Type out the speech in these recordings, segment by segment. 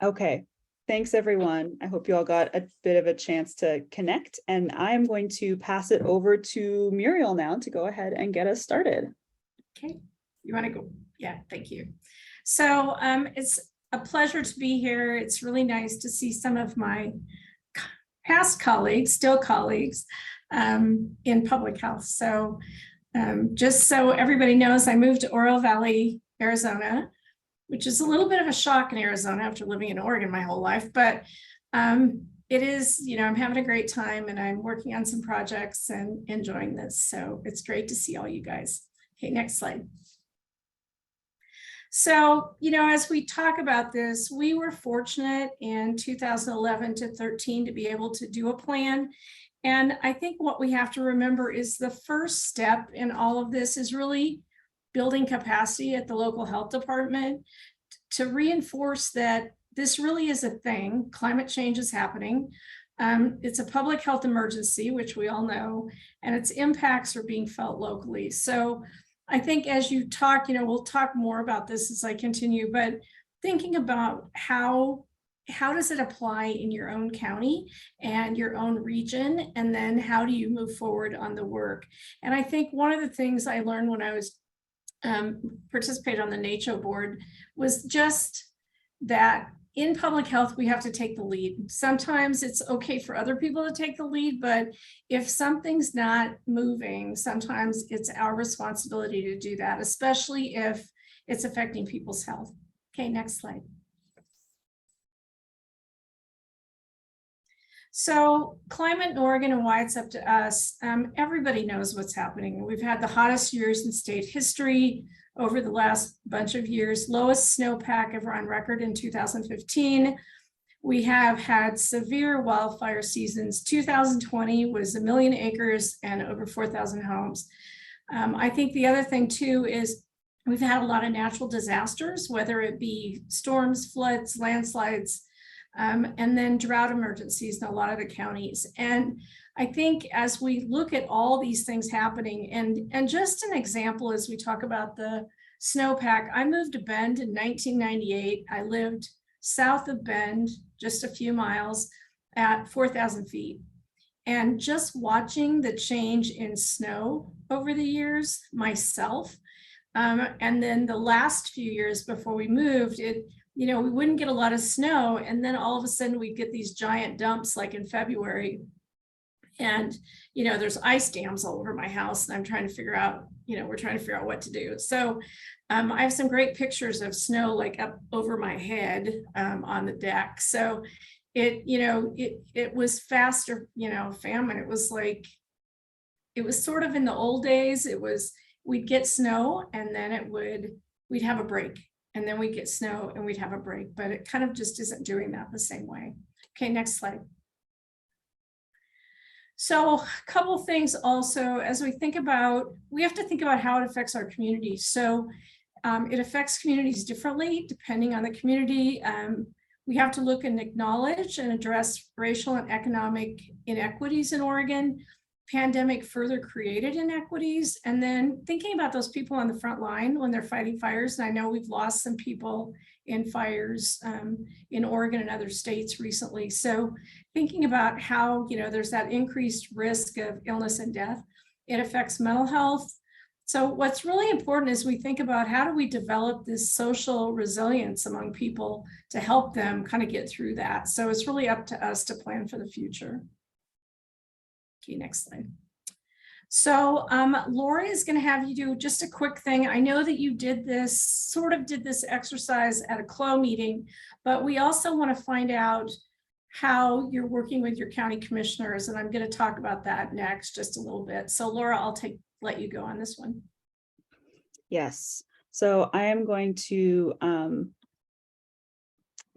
Okay, thanks everyone. I hope you all got a bit of a chance to connect, and I'm going to pass it over to Muriel now to go ahead and get us started. Okay, you want to go? Yeah, thank you. So it's a pleasure to be here. It's really nice to see some of my past colleagues, still colleagues, in public health. So just so everybody knows, I moved to Oro Valley, Arizona, which is a little bit of a shock in Arizona after living in Oregon my whole life, but it is, I'm having a great time and I'm working on some projects and enjoying this. So it's great to see all you guys. Okay, next slide. So, as we talk about this, we were fortunate in 2011 to 13 to be able to do a plan. And I think what we have to remember is the first step in all of this is really building capacity at the local health department to reinforce that this really is a thing. Climate change is happening. It's a public health emergency, which we all know, and its impacts are being felt locally. So I think as you talk, we'll talk more about this as I continue, but thinking about how does it apply in your own county and your own region, and then how do you move forward on the work? And I think one of the things I learned when I was participated on the NACHO board was just that in public health, we have to take the lead. Sometimes it's okay for other people to take the lead, but if something's not moving, sometimes it's our responsibility to do that, especially if it's affecting people's health. Okay, next slide. So climate in Oregon and why it's up to us, everybody knows what's happening. We've had the hottest years in state history over the last bunch of years, lowest snowpack ever on record in 2015. We have had severe wildfire seasons. 2020 was 1 million acres and over 4,000 homes. I think the other thing too is we've had a lot of natural disasters, whether it be storms, floods, landslides, and then drought emergencies in a lot of the counties. And I think as we look at all these things happening, and just an example as we talk about the snowpack, I moved to Bend in 1998. I lived south of Bend, just a few miles at 4,000 feet. And just watching the change in snow over the years myself, and then the last few years before we moved, we wouldn't get a lot of snow. And then all of a sudden we'd get these giant dumps like in February. And, there's ice dams all over my house and I'm trying to figure out, we're trying to figure out what to do. So I have some great pictures of snow like up over my head on the deck. So it was faster, famine. It was like, it was sort of in the old days, we'd get snow and then we'd have a break. And then we'd get snow and we'd have a break, but it kind of just isn't doing that the same way. Okay, next slide. So a couple things also, as we have to think about how it affects our community. So it affects communities differently depending on the community. We have to look and acknowledge and address racial and economic inequities in Oregon. Pandemic further created inequities, and then thinking about those people on the front line when they're fighting fires. And I know we've lost some people in fires in Oregon and other states recently. So thinking about how, there's that increased risk of illness and death. It affects mental health. So what's really important is we think about how do we develop this social resilience among people to help them kind of get through that. So it's really up to us to plan for the future. Okay, next slide. So Lori is going to have you do just a quick thing. I know that you did this exercise at a CLO meeting, but we also want to find out how you're working with your county commissioners, and I'm going to talk about that next just a little bit. So Laura, I'll let you go on this one. Yes, so I am going to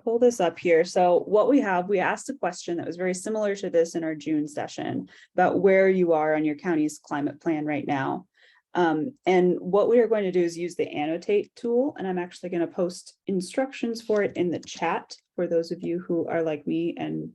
pull this up here. So what we asked a question that was very similar to this in our June session about where you are on your county's climate plan right now. And what we are going to do is use the annotate tool, and I'm actually going to post instructions for it in the chat for those of you who are like me and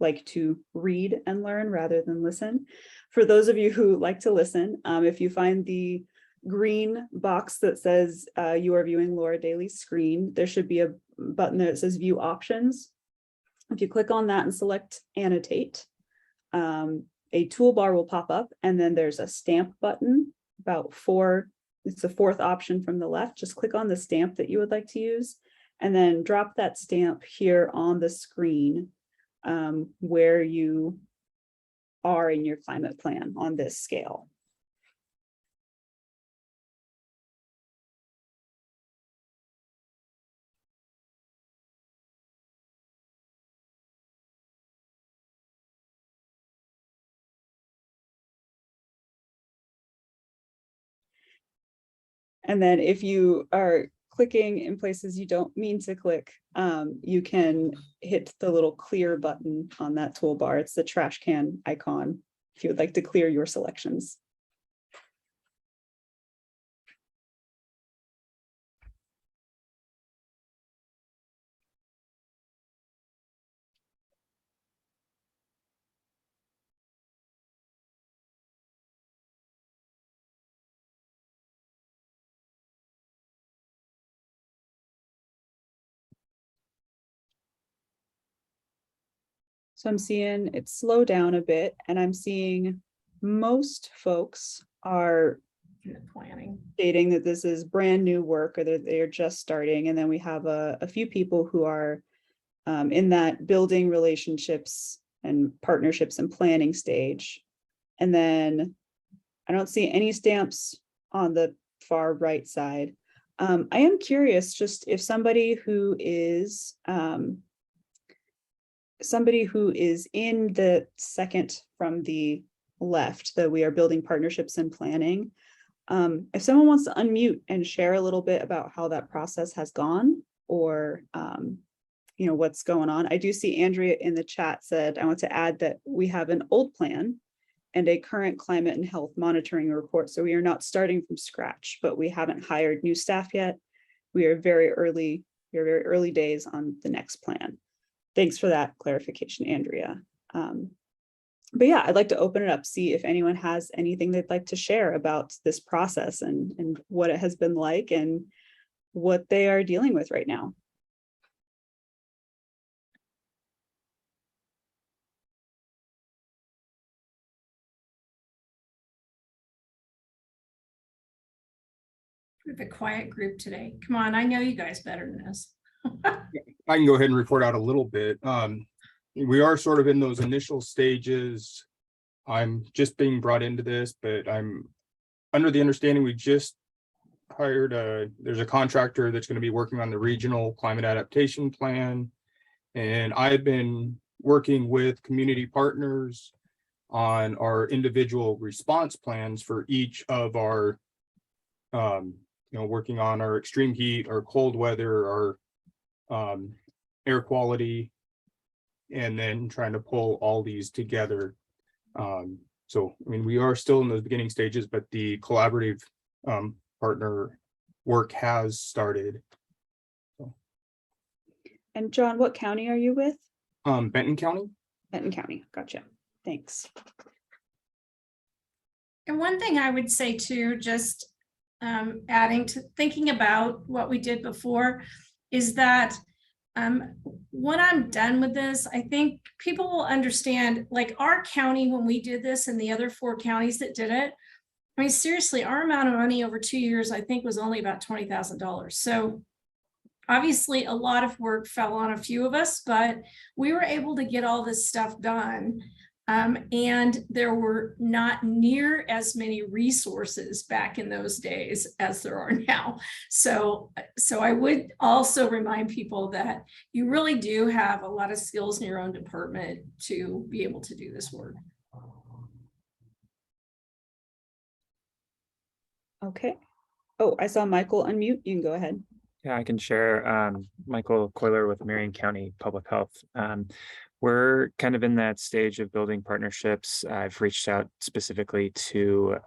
like to read and learn rather than listen. For those of you who like to listen, if you find the green box that says you are viewing Laura Daly's screen, there should be a button there that says view options. If you click on that and select annotate, a toolbar will pop up, and then there's a stamp button it's the fourth option from the left. Just click on the stamp that you would like to use, and then drop that stamp here on the screen where you are in your climate plan on this scale. And then if you are clicking in places you don't mean to click, you can hit the little clear button on that toolbar. It's the trash can icon if you would like to clear your selections. So I'm seeing it slow down a bit, and I'm seeing most folks are planning, stating that this is brand new work, or that they're just starting. And then we have a few people who are in that building relationships and partnerships and planning stage. And then I don't see any stamps on the far right side. I am curious, just if somebody who is in the second from the left, that we are building partnerships and planning, if someone wants to unmute and share a little bit about how that process has gone, or what's going on. I do see Andrea in the chat said, I want to add that we have an old plan and a current climate and health monitoring report. So we are not starting from scratch, but we haven't hired new staff yet. We are very early days on the next plan. Thanks for that clarification, Andrea. But yeah, I'd like to open it up, see if anyone has anything they'd like to share about this process and what it has been like and what they are dealing with right now. We have a quiet group today. Come on, I know you guys better than this. I can go ahead and report out a little bit. We are sort of in those initial stages. I'm just being brought into this, but I'm under the understanding we just hired there's a contractor that's going to be working on the regional climate adaptation plan. And I've been working with community partners on our individual response plans for each of our, working on our extreme heat, our cold weather, our air quality, and then trying to pull all these together. So, I mean, we are still in those beginning stages, but the collaborative partner work has started. So. And John, what county are you with? Benton County. Benton County, gotcha. Thanks. And one thing I would say too, just adding to thinking about what we did before, is that when I'm done with this, I think people will understand, like our county, when we did this and the other 4 counties that did it, I mean, seriously, our amount of money over 2 years, I think was only about $20,000. So obviously a lot of work fell on a few of us, but we were able to get all this stuff done. And there were not near as many resources back in those days as there are now. So I would also remind people that you really do have a lot of skills in your own department to be able to do this work. Okay. Oh, I saw Michael unmute. You can go ahead. Yeah, I can share. Michael Coiler with Marion County Public Health. We're kind of in that stage of building partnerships. I've reached out specifically to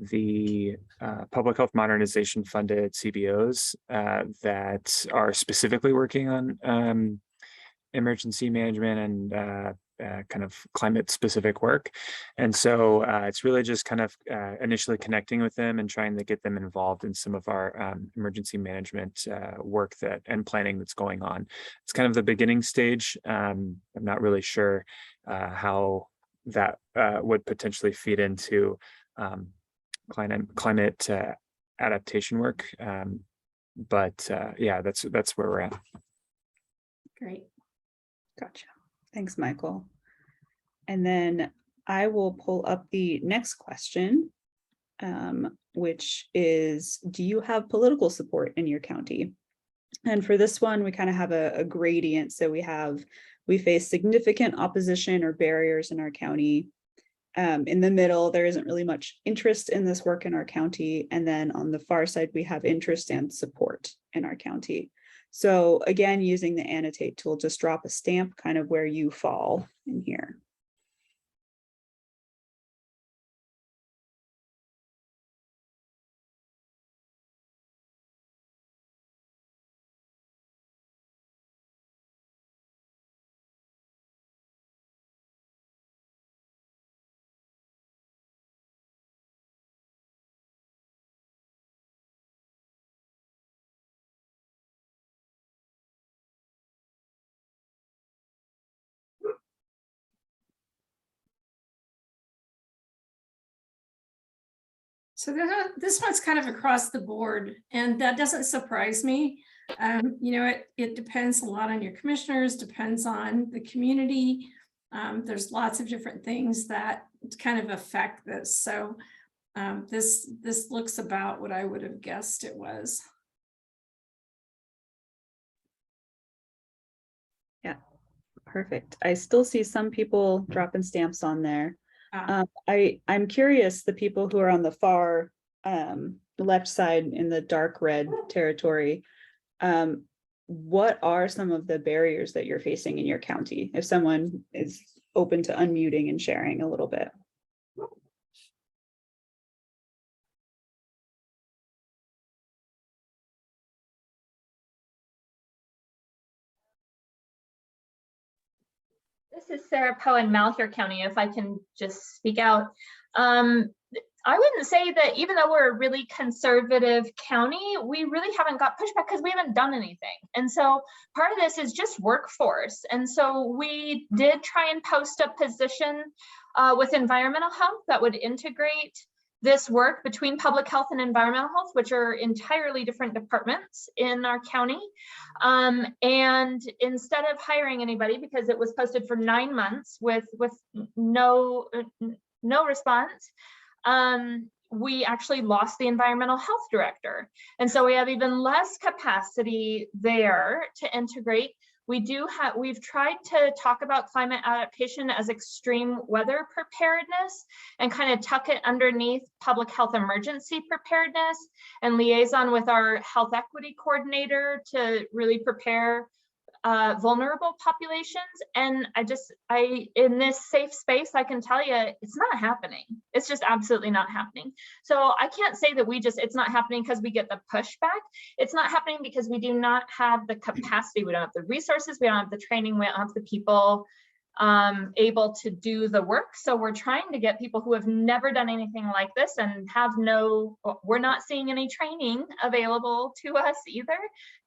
the Public Health Modernization funded CBOs that are specifically working on emergency management kind of climate specific work. And so it's really just kind of initially connecting with them and trying to get them involved in some of our emergency management work and planning that's going on. It's kind of the beginning stage. I'm not really sure how that would potentially feed into climate adaptation work. But yeah, that's where we're at. Great. Gotcha. Thanks, Michael. And then I will pull up the next question, which is, do you have political support in your county? And for this one, we kind of have a gradient. So we face significant opposition or barriers in our county. In the middle, there isn't really much interest in this work in our county. And then on the far side, we have interest and support in our county. So again, using the annotate tool, just drop a stamp kind of where you fall in here. So this one's kind of across the board, and that doesn't surprise me. It depends a lot on your commissioners, depends on the community. There's lots of different things that kind of affect this. So this looks about what I would have guessed it was. Yeah, perfect. I still see some people dropping stamps on there. I'm curious, the people who are on the far left side in the dark red territory, what are some of the barriers that you're facing in your county? If someone is open to unmuting and sharing a little bit. This is Sarah Poe in Malheur County, if I can just speak out. I wouldn't say that even though we're a really conservative county, we really haven't got pushback because we haven't done anything. And so part of this is just workforce. And so we did try and post a position with environmental health that would integrate this work between public health and environmental health, which are entirely different departments in our county. And instead of hiring anybody, because it was posted for 9 months with no response, we actually lost the environmental health director. And so we have even less capacity there to integrate. We've tried to talk about climate adaptation as extreme weather preparedness and kind of tuck it underneath public health emergency preparedness and liaison with our health equity coordinator to really prepare vulnerable populations. And in this safe space, I can tell you, it's not happening. It's just absolutely not happening. So I can't say that it's not happening because we get the pushback. It's not happening because we do not have the capacity. We don't have the resources. We don't have the training. We don't have the people able to do the work. So we're trying to get people who have never done anything like this and we're not seeing any training available to us either,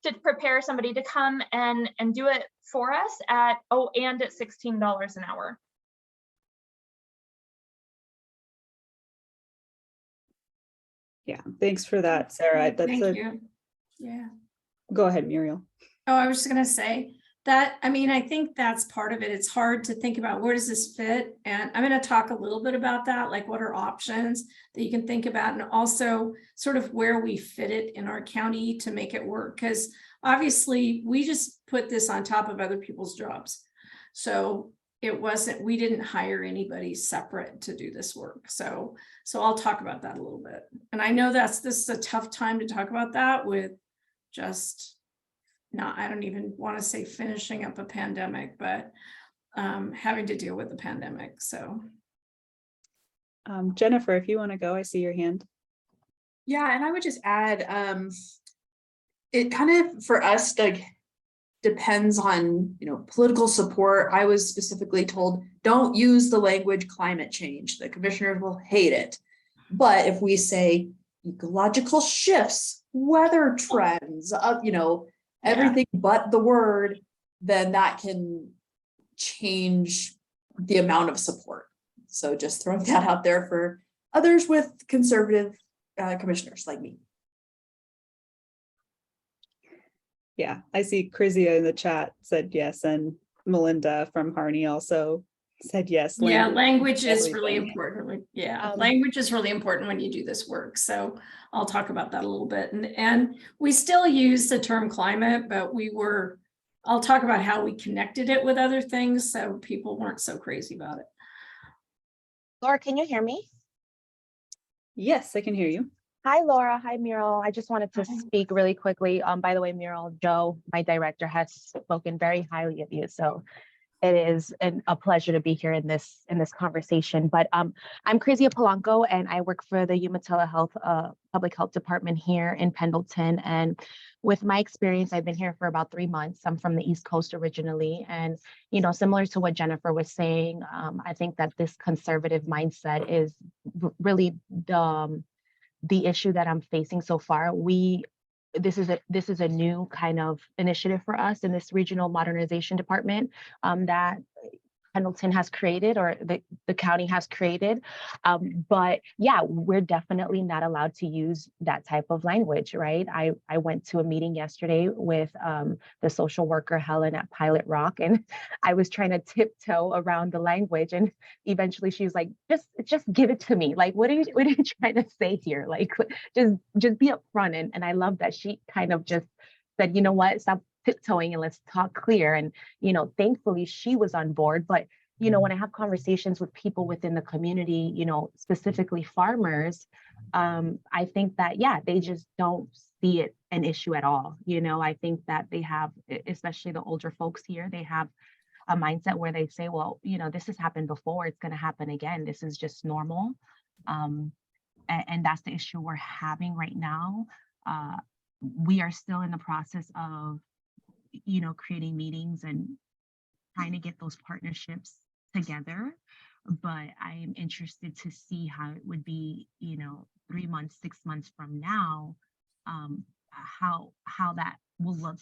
to prepare somebody to come and do it for us at $16 an hour. Yeah, thanks for that, Sarah. Thank you. Yeah. Go ahead, Muriel. Oh, I was just going to say that, I think that's part of it. It's hard to think about where does this fit? And I'm going to talk a little bit about that, like what are options that you can think about, and also sort of where we fit it in our county to make it work. Because obviously we just put this on top of other people's jobs. So we didn't hire anybody separate to do this work. So I'll talk about that a little bit. And I know this is a tough time to talk about that with just I don't even want to say finishing up a pandemic, but having to deal with the pandemic. So Jennifer, if you want to go, I see your hand. Yeah, and I would just add, it kind of, for us, like, depends on, political support. I was specifically told, don't use the language climate change. The commissioners will hate it. But if we say ecological shifts, weather trends, everything but the word, then that can change the amount of support. So just throwing that out there for others with conservative commissioners like me. Yeah, I see Krizia in the chat said yes, and Melinda from Harney also said yes. Yeah, language is really everything. important. Yeah, language is really important when you do this work. So I'll talk about that a little bit. And we still use the term climate, but I'll talk about how we connected it with other things so people weren't so crazy about it. Laura, can you hear me? Yes, I can hear you. Hi, Laura. Hi, Muriel. I just wanted to speak really quickly. By the way, Muriel, Joe, my director, has spoken very highly of you. So it is a pleasure to be here in this conversation. But I'm Krizia Polanco, and I work for the Umatilla Health Public Health Department here in Pendleton. And with my experience, I've been here for about 3 months. I'm from the East Coast originally. And, similar to what Jennifer was saying, I think that this conservative mindset is really the issue that I'm facing so far. This is a new kind of initiative for us in this regional modernization department that Pendleton has created, or the county has created. But yeah, we're definitely not allowed to use that type of language, right? I went to a meeting yesterday with the social worker Helen at Pilot Rock, and I was trying to tiptoe around the language, and eventually she was like, just give it to me. Like, what are you trying to say here? Like, just be upfront. And I love that she kind of just said, you know what, stop tiptoeing and let's talk clear. And, thankfully she was on board. But, when I have conversations with people within the community, specifically farmers, I think that, yeah, they just don't see it an issue at all. I think that they have, especially the older folks here, they have a mindset where they say, well, this has happened before, it's going to happen again. This is just normal. And that's the issue we're having right now. We are still in the process of creating meetings and trying to get those partnerships together. But I am interested to see how it would be, 3 months, 6 months from now, how that will look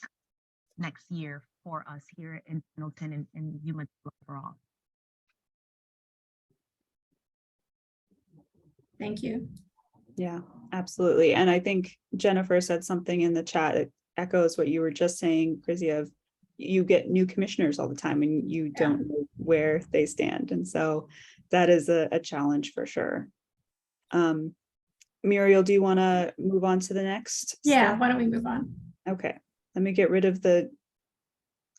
next year for us here in Pendleton and Umatilla overall. Thank you. Yeah, absolutely. And I think Jennifer said something in the chat that echoes what you were just saying, Krizia, of you get new commissioners all the time and you don't know where they stand. And so that is a challenge for sure. Muriel, do you want to move on to the next? Yeah, step? why don't we move on? Okay, let me get rid of the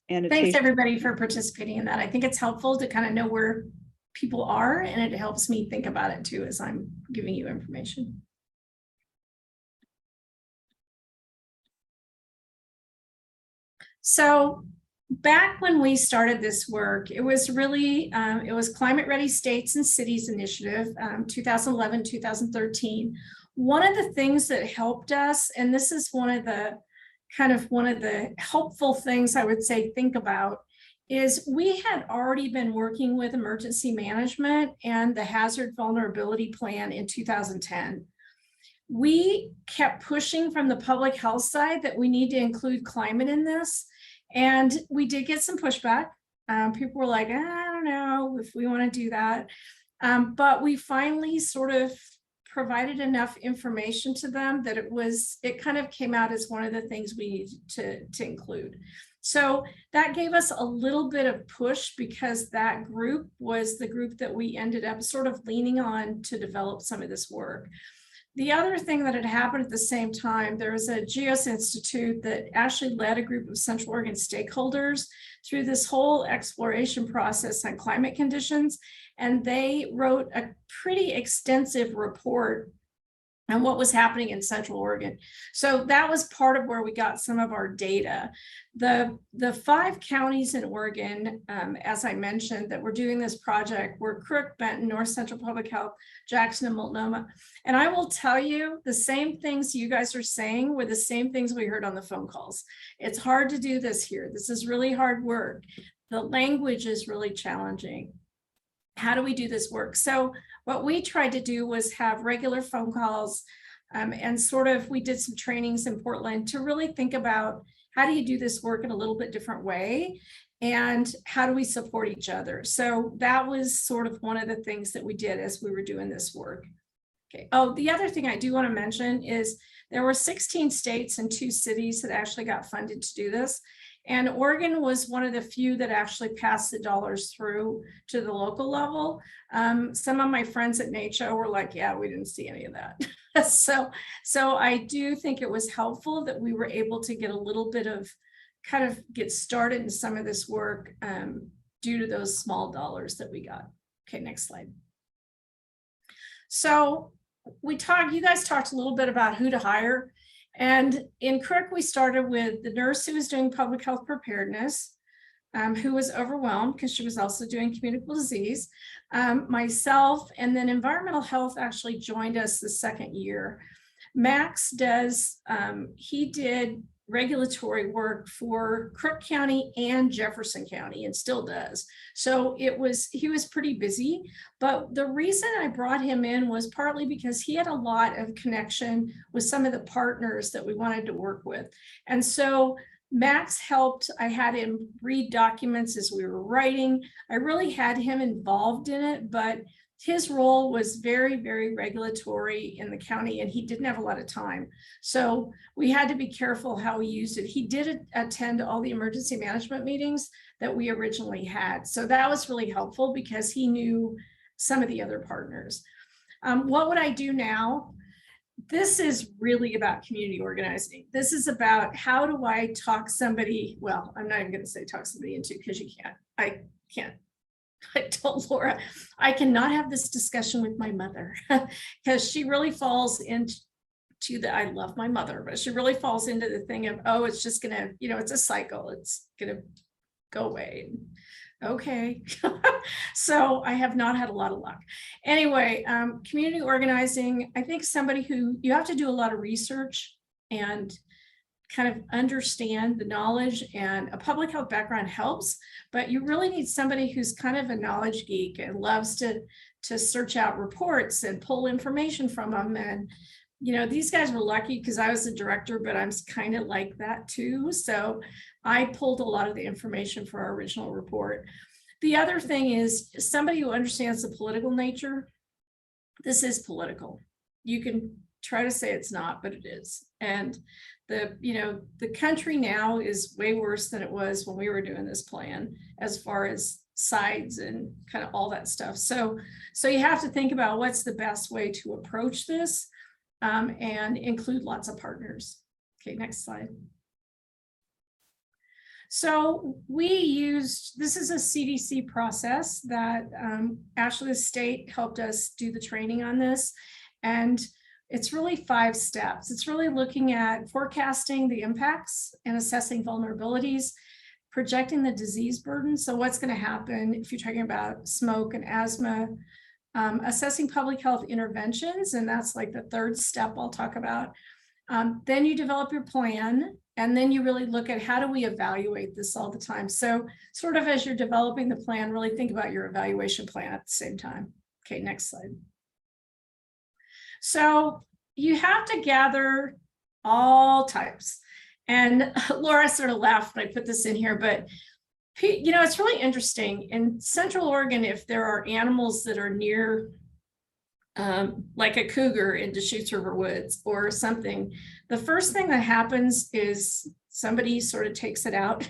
annotation. Thanks everybody for participating in that. I think it's helpful to kind of know where people are, and it helps me think about it too as I'm giving you information. So back when we started this work, it was really, it was Climate Ready States and Cities Initiative, 2011, 2013. One of the things that helped us, and this is one of the helpful things I would say think about, is we had already been working with emergency management and the hazard vulnerability plan in 2010. We kept pushing from the public health side that we need to include climate in this. And we did get some pushback. People were like, I don't know if we want to do that. But we finally sort of provided enough information to them that it kind of came out as one of the things we needed to include. So that gave us a little bit of push, because that group was the group that we ended up sort of leaning on to develop some of this work. The other thing that had happened at the same time, there was a GEOS Institute that actually led a group of Central Oregon stakeholders through this whole exploration process on climate conditions. And they wrote a pretty extensive report and what was happening in Central Oregon. So that was part of where we got some of our data. The 5 counties in Oregon, as I mentioned, that were doing this project were Crook, Benton, North Central Public Health, Jackson, and Multnomah. And I will tell you, the same things you guys are saying were the same things we heard on the phone calls. It's hard to do this here. This is really hard work. The language is really challenging. How do we do this work? So what we tried to do was have regular phone calls, and sort of, we did some trainings in Portland to really think about how do you do this work in a little bit different way, and how do we support each other? So that was sort of one of the things that we did as we were doing this work. Okay. Oh, the other thing I do want to mention is there were 16 states and 2 cities that actually got funded to do this. And Oregon was one of the few that actually passed the dollars through to the local level. Some of my friends at NACHO were like, yeah, we didn't see any of that. So I do think it was helpful that we were able to get a little bit of kind of get started in some of this work due to those small dollars that we got. Okay, next slide. So you guys talked a little bit about who to hire. And in Crook, we started with the nurse who was doing public health preparedness, who was overwhelmed because she was also doing communicable disease, myself, and then environmental health actually joined us the second year. Max he did regulatory work for Crook County and Jefferson County, and still does. So he was pretty busy, but the reason I brought him in was partly because he had a lot of connection with some of the partners that we wanted to work with. And so Max helped. I had him read documents as we were writing. I really had him involved in it, but his role was very, very regulatory in the county, and he didn't have a lot of time. So we had to be careful how we used it. He did attend all the emergency management meetings that we originally had. So that was really helpful because he knew some of the other partners. What would I do now? This is really about community organizing. This is about how do I talk somebody, well, I'm not even going to say talk somebody into, because you can't. I can't. I told Laura, I cannot have this discussion with my mother because she really falls into I love my mother, but she really falls into the thing of, oh, it's just gonna, it's a cycle. It's gonna go away. Okay. So I have not had a lot of luck. Anyway, community organizing, I think somebody who you have to do a lot of research and kind of understand the knowledge, and a public health background helps, but you really need somebody who's kind of a knowledge geek and loves to search out reports and pull information from them. And these guys were lucky because I was the director, but I'm kind of like that too. So I pulled a lot of the information for our original report. The other thing is somebody who understands the political nature. This is political. You can try to say it's not, but it is. And the country now is way worse than it was when we were doing this plan, as far as sides and kind of all that stuff. So you have to think about what's the best way to approach this, and include lots of partners. Okay, next slide. So this is a CDC process that actually the state helped us do the training on this. And it's really 5 steps. It's really looking at forecasting the impacts and assessing vulnerabilities, projecting the disease burden. So what's going to happen if you're talking about smoke and asthma, assessing public health interventions, and that's like the 3rd step I'll talk about. Then you develop your plan, and then you really look at how do we evaluate this all the time. So sort of as you're developing the plan, really think about your evaluation plan at the same time. Okay, next slide. So you have to gather all types. And Laura sort of laughed when I put this in here, but it's really interesting. In Central Oregon, if there are animals that are near, like a cougar in Deschutes River Woods or something, the first thing that happens is somebody sort of takes it out.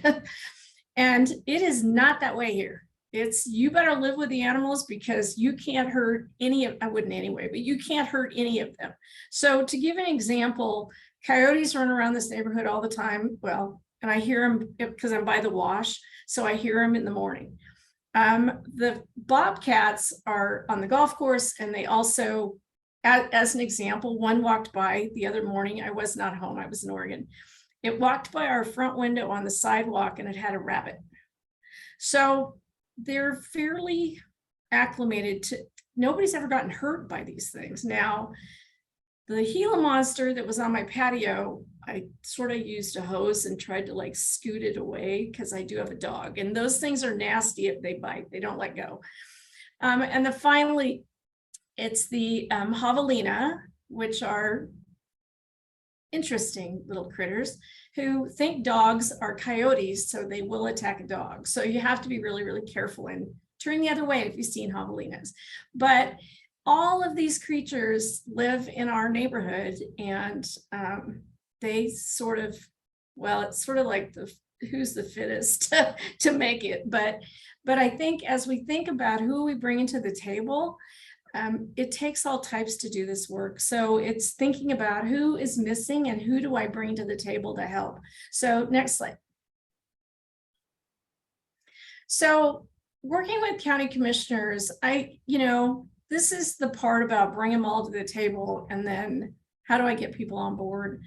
And it is not that way here. It's you better live with the animals because you can't hurt any of, I wouldn't anyway, but you can't hurt any of them. So to give an example, coyotes run around this neighborhood all the time. Well, and I hear them because I'm by the wash. So I hear them in the morning. The bobcats are on the golf course, and they also as an example, one walked by the other morning. I was not home. I was in Oregon. It walked by our front window on the sidewalk and it had a rabbit. So they're fairly acclimated to, nobody's ever gotten hurt by these things. Now, the Gila monster that was on my patio, I sort of used a hose and tried to like scoot it away because I do have a dog, and those things are nasty if they bite, they don't let go. And then finally, it's the javelina, which are interesting little critters who think dogs are coyotes, so they will attack a dog. So you have to be really, really careful and turn the other way if you've seen javelinas. But all of these creatures live in our neighborhood, and they sort of, well, it's sort of like the who's the fittest to make it. But I think as we think about who we bring into the table, it takes all types to do this work. So it's thinking about who is missing and who do I bring to the table to help. So next slide. So working with county commissioners, this is the part about bring them all to the table and then how do I get people on board?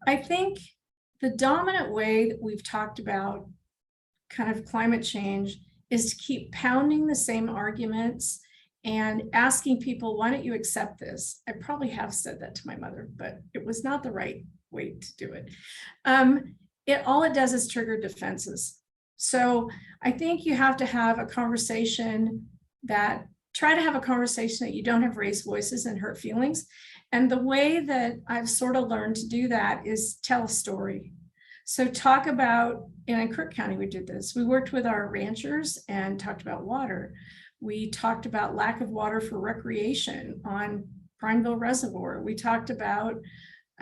I think the dominant way that we've talked about kind of climate change is to keep pounding the same arguments and asking people, why don't you accept this? I probably have said that to my mother, but it was not the right way to do it. All it does is trigger defenses. So I think you have to have a conversation that, try to have a conversation that you don't have raised voices and hurt feelings. And the way that I've sort of learned to do that is tell a story. So talk about, and in Crook County, we did this. We worked with our ranchers and talked about water. We talked about lack of water for recreation on Prineville Reservoir. We talked about,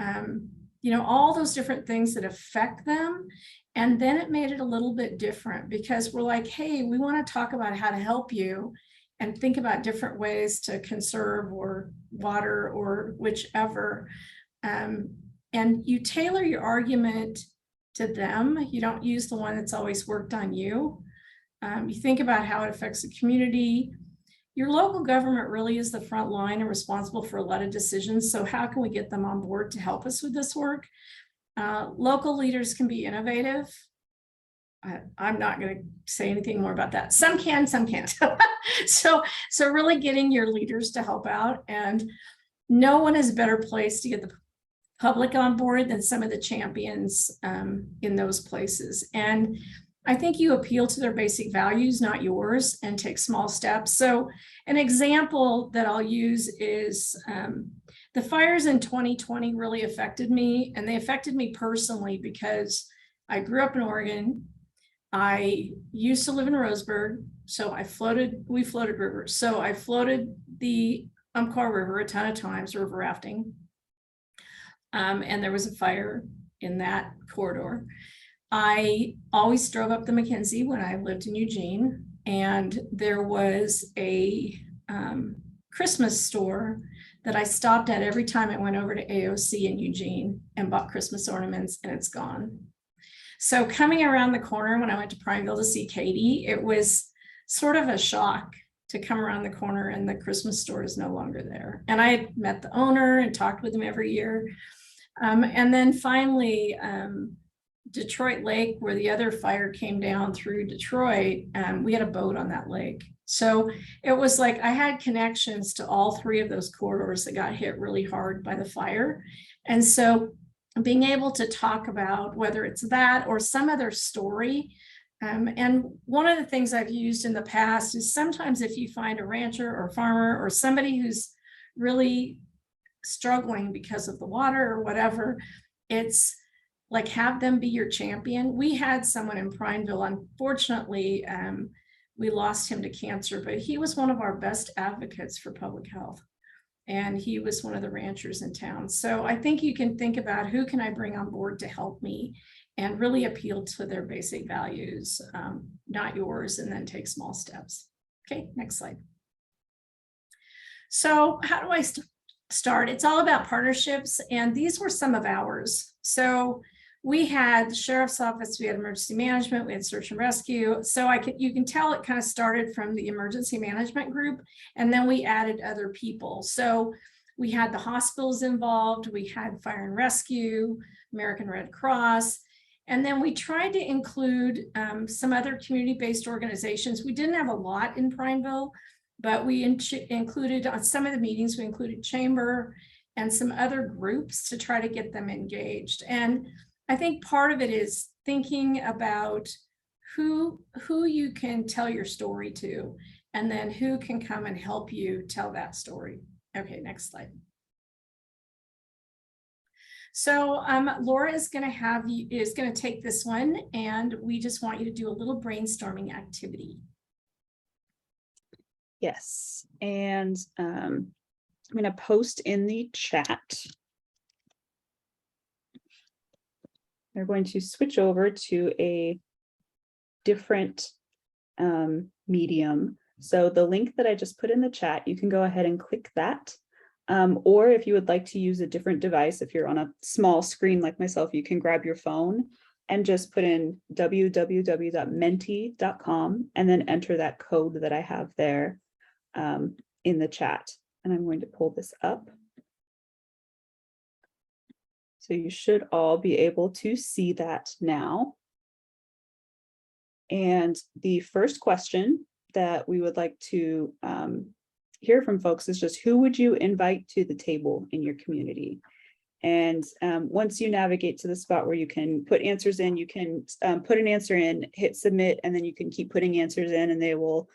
all those different things that affect them. And then it made it a little bit different because we're like, hey, we want to talk about how to help you and think about different ways to conserve or water or whichever. And you tailor your argument to them. You don't use the one that's always worked on you. You think about how it affects the community. Your local government really is the front line and responsible for a lot of decisions. So how can we get them on board to help us with this work? Local leaders can be innovative. I'm not going to say anything more about that. Some can, some can't. So really getting your leaders to help out, and no one is a better place to get the public on board than some of the champions in those places. And I think you appeal to their basic values, not yours, and take small steps. So an example that I'll use is the fires in 2020 really affected me, and they affected me personally because I grew up in Oregon. I used to live in Roseburg, so we floated rivers. So I floated the Umpqua River a ton of times, river rafting. And there was a fire in that corridor. I always drove up the McKenzie when I lived in Eugene, and there was a Christmas store that I stopped at every time I went over to AOC in Eugene and bought Christmas ornaments, and it's gone. So coming around the corner when I went to Prineville to see Katie, it was sort of a shock to come around the corner and the Christmas store is no longer there. And I had met the owner and talked with him every year. And then finally, Detroit Lake, where the other fire came down through Detroit, we had a boat on that lake. So it was like I had connections to all three of those corridors that got hit really hard by the fire. And so being able to talk about whether it's that or some other story. And one of the things I've used in the past is sometimes if you find a rancher or farmer or somebody who's really struggling because of the water or whatever, it's like have them be your champion. We had someone in Prineville, unfortunately, we lost him to cancer, but he was one of our best advocates for public health. And he was one of the ranchers in town. So I think you can think about who can I bring on board to help me and really appeal to their basic values, not yours, and then take small steps. Okay, next slide. So how do I start? It's all about partnerships, and these were some of ours. So we had the sheriff's office, we had emergency management, we had search and rescue. So you can tell it kind of started from the emergency management group, and then we added other people. So We had the hospitals involved, we had fire and rescue, American Red Cross, and then we tried to include some other community-based organizations. We didn't have a lot in Prineville, but we included on some of the meetings, we included Chamber and some other groups to try to get them engaged. And I think part of it is thinking about who you can tell your story to, and then who can come and help you tell that story. Okay, next slide. So Laura is going to take this one, and we just want you to do a little brainstorming activity. Yes, and I'm going to post in the chat. We're going to switch over to a different medium. So the link that I just put in the chat, you can go ahead and click that. Or if you would like to use a different device, if you're on a small screen like myself, you can grab your phone and just put in www.menti.com and then enter that code that I have there in the chat. And I'm going to pull this up. So you should all be able to see that now. And the first question that we would like to hear from folks is just, who would you invite to the table in your community? And once you navigate to the spot where you can put answers in, you can put an answer in, hit submit, and then you can keep putting answers in, and they will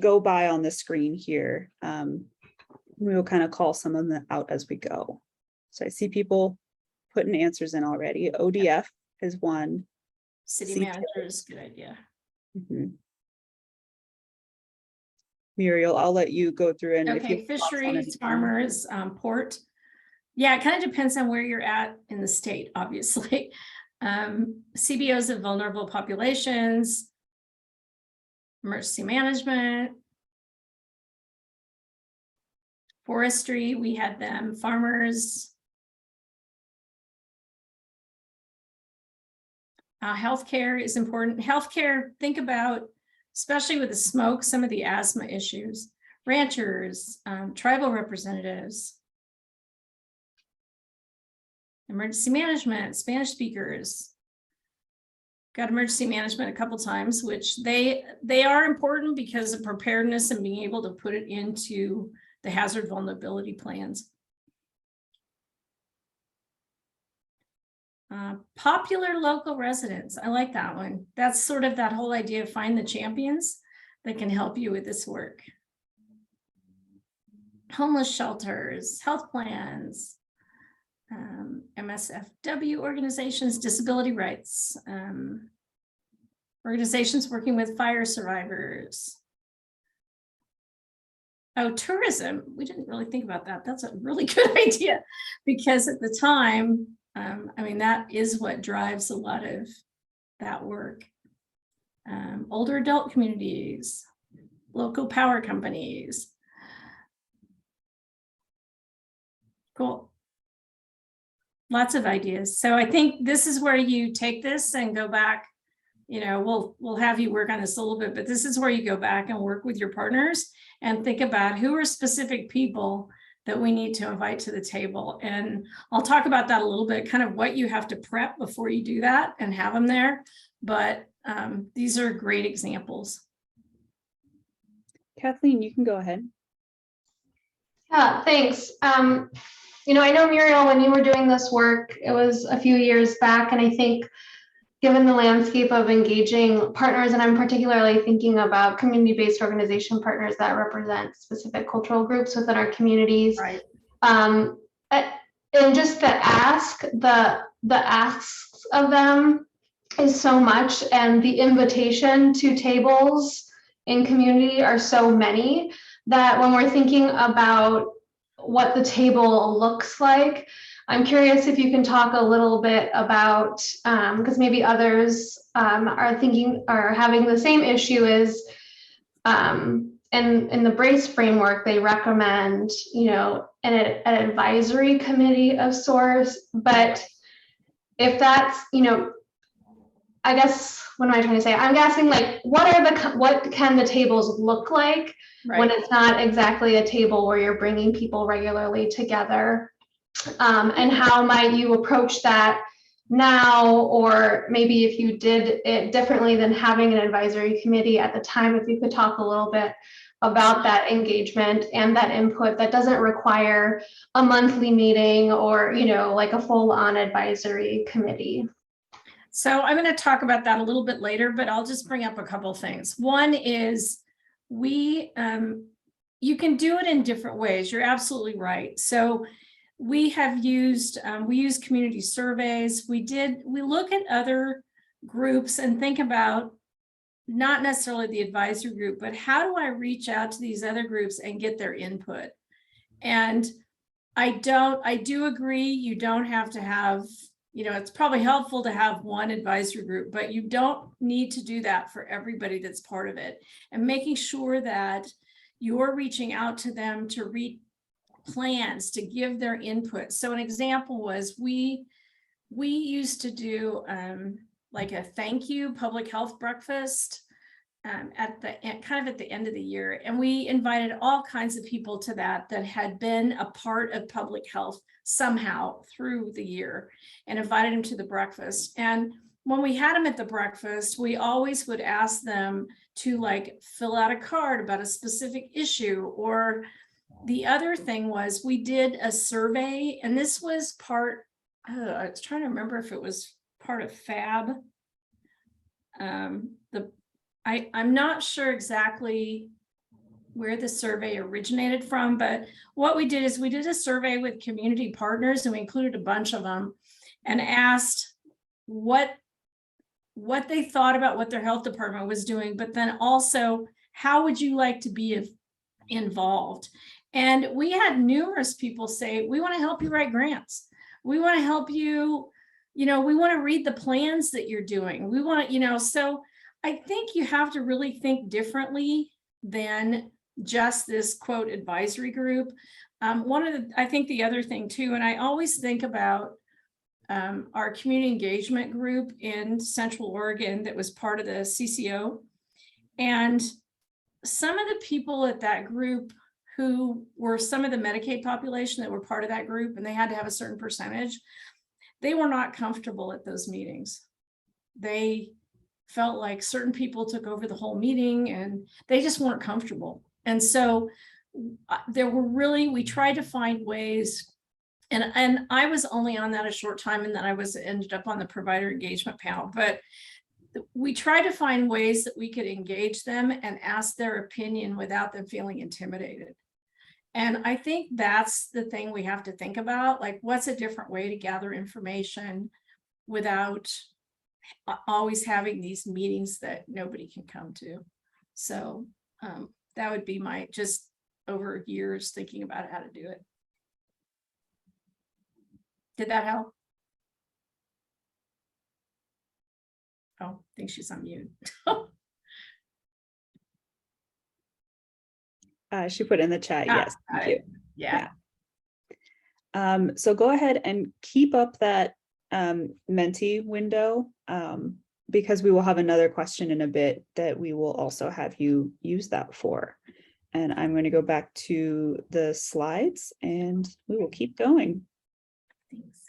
go by on the screen here. We will kind of call some of them out as we go. So I see people putting answers in already. ODF is one. City manager is a good idea. Mm-hmm. Muriel, I'll let you go through and okay, fisheries, farmers, port. Yeah, it kind of depends on where you're at in the state, obviously. CBOs of vulnerable populations, emergency management, forestry, we had them, farmers, healthcare is important. Healthcare, think about, especially with the smoke, some of the asthma issues, ranchers, tribal representatives, emergency management, Spanish speakers. Got emergency management a couple times, which they are important because of preparedness and being able to put it into the hazard vulnerability plans. Popular local residents. I like that one. That's sort of that whole idea of find the champions that can help you with this work. Homeless shelters, health plans, MSFW organizations, disability rights, organizations working with fire survivors. Oh, tourism. We didn't really think about that. That's a really good idea because at the time, I mean, that is what drives a lot of that work. Older adult communities, local power companies. Cool. Lots of ideas. So I think this is where you take this and go back. You know, we'll have you work on this a little bit, but this is where you go back and work with your partners and think about who are specific people that we need to invite to the table. And I'll talk about that a little bit, kind of what you have to prep before you do that and have them there. But these are great examples. Kathleen, you can go ahead. Yeah, thanks. You know, I know, Muriel, when you were doing this work, it was a few years back, and I think given the landscape of engaging partners, and I'm particularly thinking about community-based organization partners that represent specific cultural groups within our communities. Right. And just the asks of them is so much, and the invitation to tables in community are so many that when we're thinking about what the table looks like, I'm curious if you can talk a little bit about, because maybe others are thinking or having the same issue is in the BRACE framework, they recommend, you know, an advisory committee of sorts. But if that's, you know, I guess what am I trying to say? I'm asking like, what can the tables look like when Right. it's not exactly a table where you're bringing people regularly together? And how might you approach that now, or maybe if you did it differently than having an advisory committee at the time, if you could talk a little bit about that engagement and that input that doesn't require a monthly meeting or, you know, like a full-on advisory committee. So I'm going to talk about that a little bit later, but I'll just bring up a couple things. One is you can do it in different ways. You're absolutely right. So we have used, we use community surveys. We look at other groups and think about not necessarily the advisory group, but how do I reach out to these other groups and get their input? And I do agree, you don't have to have, you know, it's probably helpful to have one advisory group, but you don't need to do that for everybody that's part of it. And making sure that you're reaching out to them to read plans, to give their input. So an example was we used to do like a thank you public health breakfast at the end of the year. And we invited all kinds of people to that had been a part of public health somehow through the year, and invited them to the breakfast. And when we had them at the breakfast, we always would ask them to like fill out a card about a specific issue. Or the other thing was we did a survey, and this was part, I was trying to remember if it was part of FAB. I'm not sure exactly where the survey originated from, but what we did is we did a survey with community partners, and we included a bunch of them and asked what they thought about what their health department was doing, but then also, how would you like to be involved? And we had numerous people say, we want to help you write grants. We want to help you, we want to read the plans that you're doing. We want to, so I think you have to really think differently than just this quote advisory group. I think the other thing too, and I always think about our community engagement group in Central Oregon that was part of the CCO. And some of the people at that group who were some of the Medicaid population that were part of that group, and they had to have a certain percentage, they were not comfortable at those meetings. They felt like certain people took over the whole meeting and they just weren't comfortable. And so we tried to find ways, and I was only on that a short time, and then I ended up on the provider engagement panel, but we tried to find ways that we could engage them and ask their opinion without them feeling intimidated. And I think that's the thing we have to think about, like, what's a different way to gather information without always having these meetings that nobody can come to. So that would be my, just over years thinking about how to do it. Did that help? Oh, I think she's on mute. She put in the chat, yes, thank you. Yeah. So go ahead and keep up that Menti window, because we will have another question in a bit that we will also have you use that for. And I'm going to go back to the slides and we will keep going. Thanks.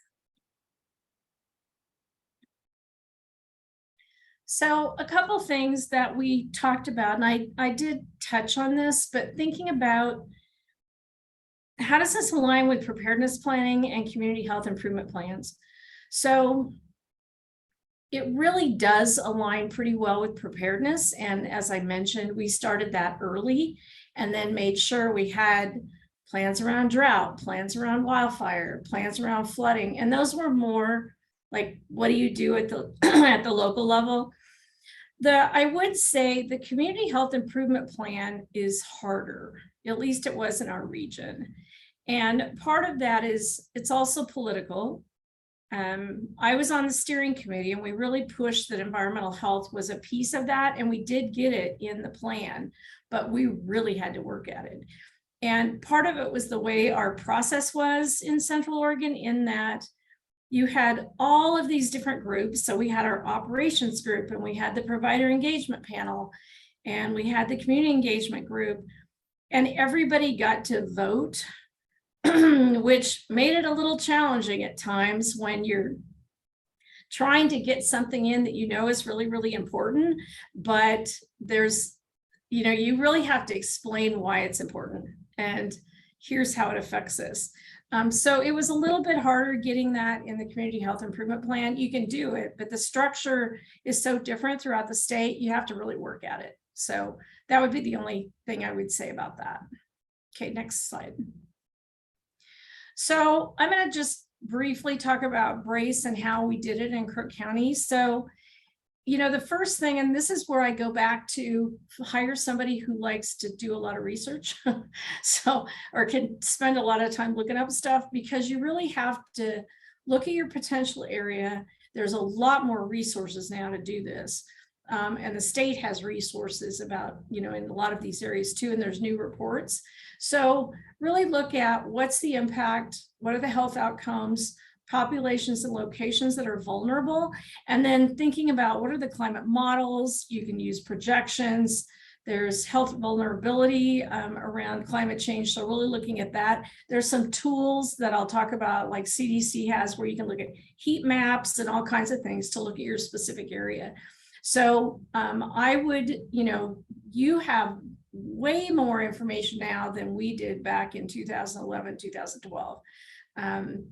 So a couple things that we talked about, and I did touch on this, but thinking about how does this align with preparedness planning and community health improvement plans? So it really does align pretty well with preparedness. And as I mentioned, we started that early and then made sure we had plans around drought, plans around wildfire, plans around flooding. And those were more like, what do you do at the at the local level? I would say the community health improvement plan is harder, at least it was in our region. And part of that is it's also political. I was on the steering committee and we really pushed that environmental health was a piece of that, and we did get it in the plan, but we really had to work at it. And part of it was the way our process was in Central Oregon, in that you had all of these different groups. So we had our operations group, and we had the provider engagement panel, and we had the community engagement group, and everybody got to vote, which made it a little challenging at times when you're trying to get something in that you know is really, really important, but there's, you know, you really have to explain why it's important and here's how it affects us. So it was a little bit harder getting that in the community health improvement plan. You can do it, but the structure is so different throughout the state, you have to really work at it. So that would be the only thing I would say about that. Okay, next slide. So I'm going to just briefly talk about BRACE and how we did it in Crook County. So, you know, the first thing, and this is where I go back to hire somebody who likes to do a lot of research, so, or can spend a lot of time looking up stuff, because you really have to look at your potential area. There's a lot more resources now to do this. And the state has resources about, you know, in a lot of these areas too, and there's new reports. So really look at what's the impact, what are the health outcomes, populations and locations that are vulnerable, and then thinking about what are the climate models. You can use projections. There's health vulnerability around climate change. So really looking at that. There's some tools that I'll talk about, like CDC has, where you can look at heat maps and all kinds of things to look at your specific area. So I would, you know, you have way more information now than we did back in 2011, 2012.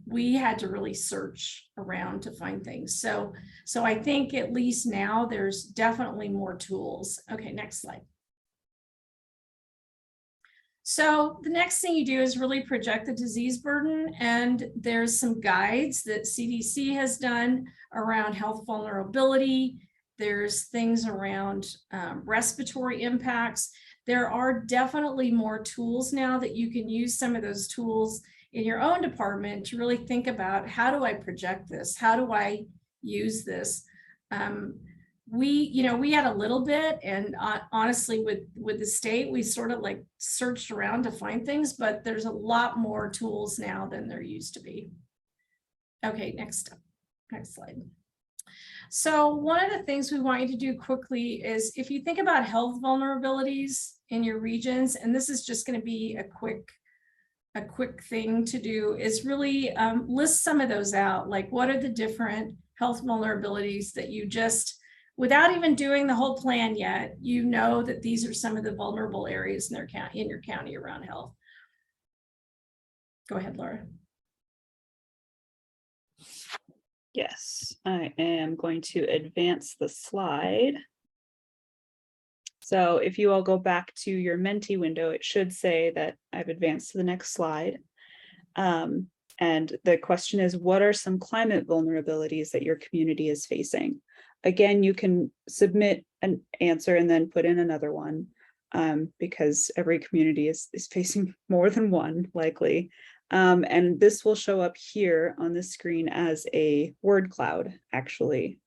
We had to really search around to find things. So I think at least now there's definitely more tools. Okay, next slide. So the next thing you do is really project the disease burden, and there's some guides that CDC has done around health vulnerability. There's things around respiratory impacts. There are definitely more tools now that you can use some of those tools in your own department to really think about, how do I project this? How do I use this? We had a little bit, and honestly, with the state, we sort of like searched around to find things, but there's a lot more tools now than there used to be. Okay, next slide. So one of the things we want you to do quickly is, if you think about health vulnerabilities in your regions, and this is just going to be a quick thing to do, is really list some of those out. Like, what are the different health vulnerabilities that you just, without even doing the whole plan yet, you know that these are some of the vulnerable areas in your county around health. Go ahead, Laura. Yes, I am going to advance the slide. So if you all go back to your Menti window, it should say that I've advanced to the next slide. And the question is, what are some climate vulnerabilities that your community is facing? Again, you can submit an answer and then put in another one, because every community is facing more than one, likely. And this will show up here on the screen as a word cloud, actually.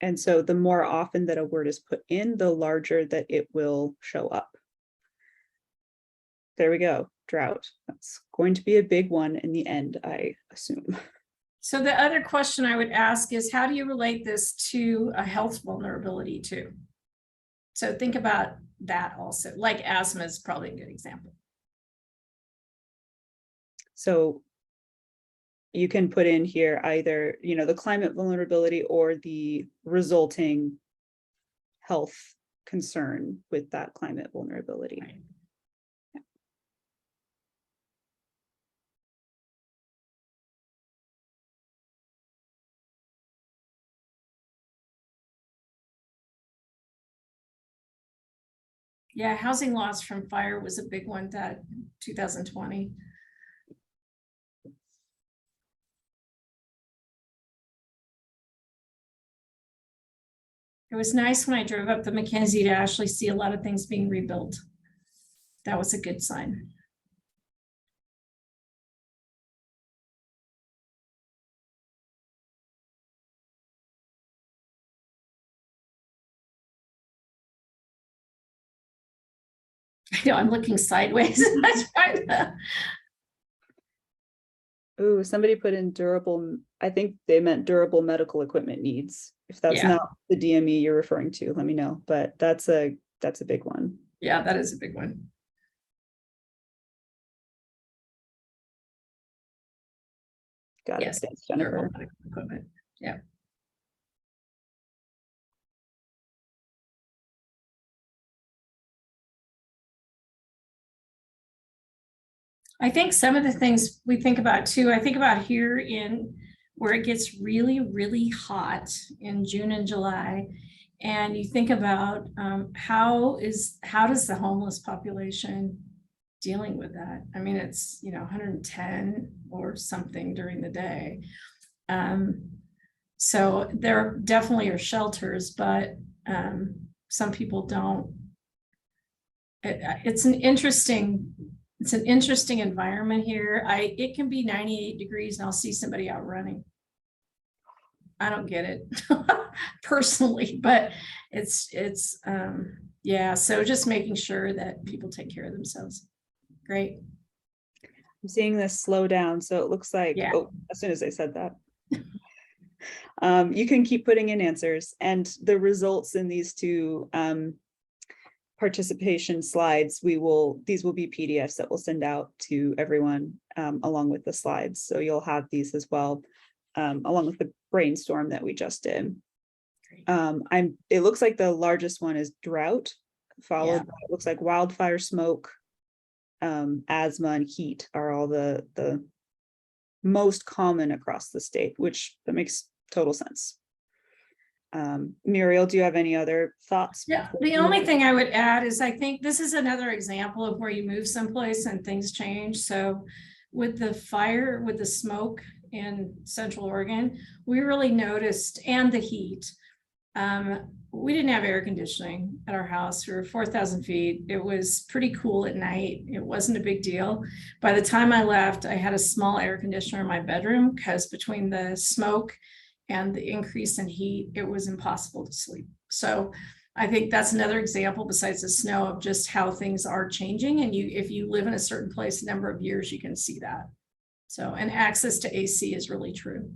And so the more often that a word is put in, the larger that it will show up. There we go, drought. That's going to be a big one in the end, I assume. So the other question I would ask is, how do you relate this to a health vulnerability too? So think about that also, like asthma is probably a good example. So you can put in here either, you know, the climate vulnerability or the resulting health concern with that climate vulnerability. Right. Yeah. Yeah, housing loss from fire was a big one, that 2020. It was nice when I drove up the Mackenzie to actually see a lot of things being rebuilt. That was a good sign. I know, I'm looking sideways. That's right. Ooh, somebody put in durable, I think they meant durable medical equipment needs. If that's Yeah. not the DME you're referring to, let me know, but that's a big one. Yeah, that is a big one. Got Yes, it. Thanks, durable Jennifer. medical equipment. Yeah. I think some of the things we think about too, I think about here in where it gets really, really hot in June and July. And you think about how does the homeless population dealing with that? I mean, it's, 110 or something during the day. So there definitely are shelters, but some people don't. It's an interesting environment here. It can be 98 degrees and I'll see somebody out running. I don't get it personally, but it's yeah. So just making sure that people take care of themselves. Great. I'm seeing this slow down, so it looks like, Yeah. oh, as soon as I said that. You can keep putting in answers, and the results in these two participation slides, these will be PDFs that we'll send out to everyone along with the slides. So you'll have these as well, along with the brainstorm that we just did. It looks like the largest one is drought, followed by, it looks like wildfire, smoke, asthma, and heat are all the most common across the state, which that makes total sense. Muriel, do you have any other thoughts? Yeah, the only thing I would add is I think this is another example of where you move someplace and things change. So with the fire, with the smoke in Central Oregon, we really noticed, and the heat. We didn't have air conditioning at our house. We were 4,000 feet. It was pretty cool at night. It wasn't a big deal. By the time I left, I had a small air conditioner in my bedroom because between the smoke and the increase in heat, it was impossible to sleep. So I think that's another example besides the snow of just how things are changing. And if you live in a certain place a number of years, you can see that. So, and access to AC is really true.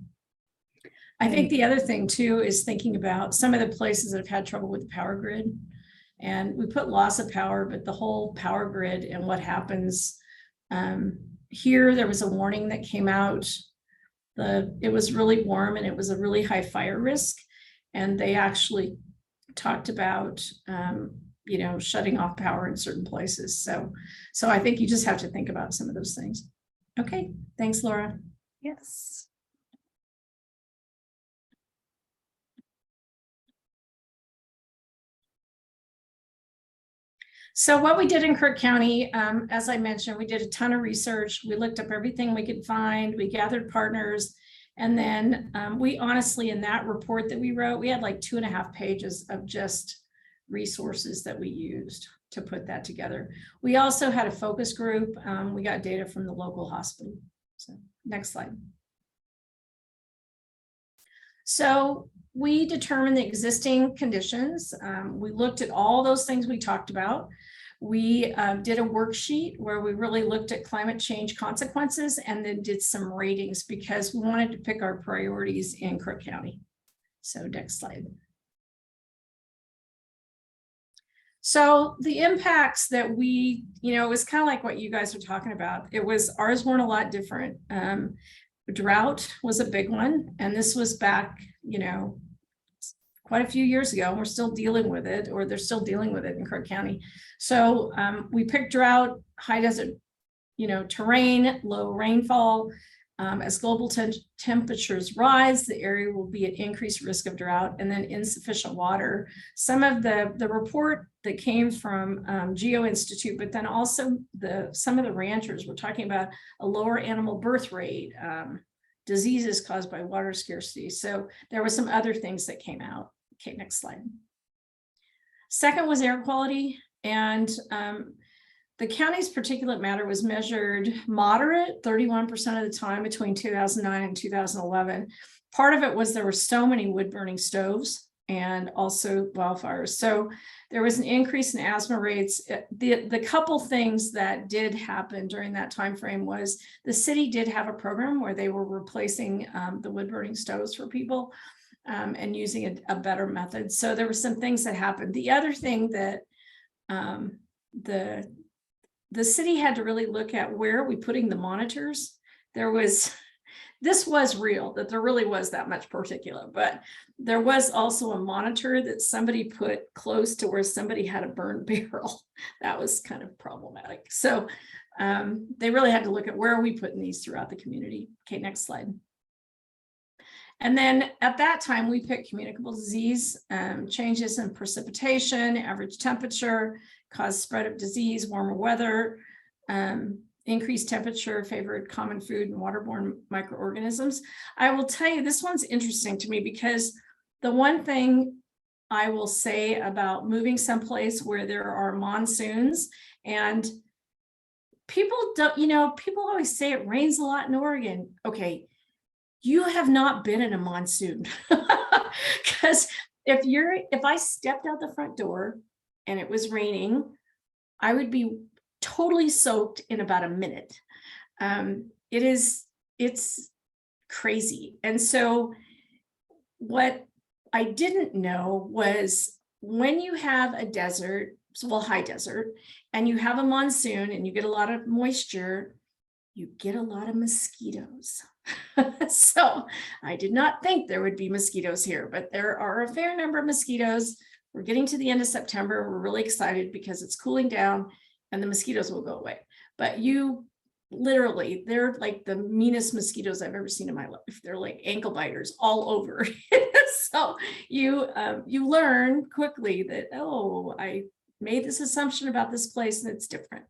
I think the other thing too is thinking about some of the places that have had trouble with the power grid. And we put loss of power, but the whole power grid and what happens here, there was a warning that came out. It was really warm and it was a really high fire risk. And they actually talked about, shutting off power in certain places. So I think you just have to think about some of those things. Okay, thanks, Laura. Yes. So what we did in Crook County, as I mentioned, we did a ton of research. We looked up everything we could find. We gathered partners. And then we honestly, in that report that we wrote, we had like 2.5 pages of just resources that we used to put that together. We also had a focus group. We got data from the local hospital. So next slide. So we determined the existing conditions. We looked at all those things we talked about. We did a worksheet where we really looked at climate change consequences and then did some ratings because we wanted to pick our priorities in Crook County. So next slide. So the impacts that we, it was kind of like what you guys were talking about. Ours weren't a lot different. Drought was a big one. And this was back, quite a few years ago, and we're still dealing with it, or they're still dealing with it in Crook County. So we picked drought, high desert, terrain, low rainfall. As global temperatures rise, the area will be at increased risk of drought, and then insufficient water. Some of the report that came from Geo Institute, but then also some of the ranchers were talking about a lower animal birth rate, diseases caused by water scarcity. So there were some other things that came out. Okay, next slide. Second was air quality, and the county's particulate matter was measured moderate 31% of the time between 2009 and 2011. Part of it was there were so many wood burning stoves and also wildfires. So there was an increase in asthma rates. The couple things that did happen during that time frame was the city did have a program where they were replacing the wood burning stoves for people and using a better method. So there were some things that happened. The other thing that the city had to really look at, where are we putting the monitors? This was real, that there really was that much particulate, but there was also a monitor that somebody put close to where somebody had a burned barrel. That was kind of problematic. So they really had to look at, where are we putting these throughout the community? Okay, next slide. And then at that time, we picked communicable disease, changes in precipitation, average temperature, cause spread of disease, warmer weather, increased temperature, favored common food and waterborne microorganisms. I will tell you, this one's interesting to me, because the one thing I will say about moving someplace where there are monsoons, and people don't, people always say it rains a lot in Oregon. Okay, you have not been in a monsoon, because if I stepped out the front door and it was raining, I would be totally soaked in about a minute. It's crazy. And so what I didn't know was, when you have a desert, well, high desert, and you have a monsoon and you get a lot of moisture, you get a lot of mosquitoes. So I did not think there would be mosquitoes here, but there are a fair number of mosquitoes. We're getting to the end of September. We're really excited because it's cooling down and the mosquitoes will go away. But literally, they're like the meanest mosquitoes I've ever seen in my life. They're like ankle biters all over. So you learn quickly that, oh, I made this assumption about this place and it's different.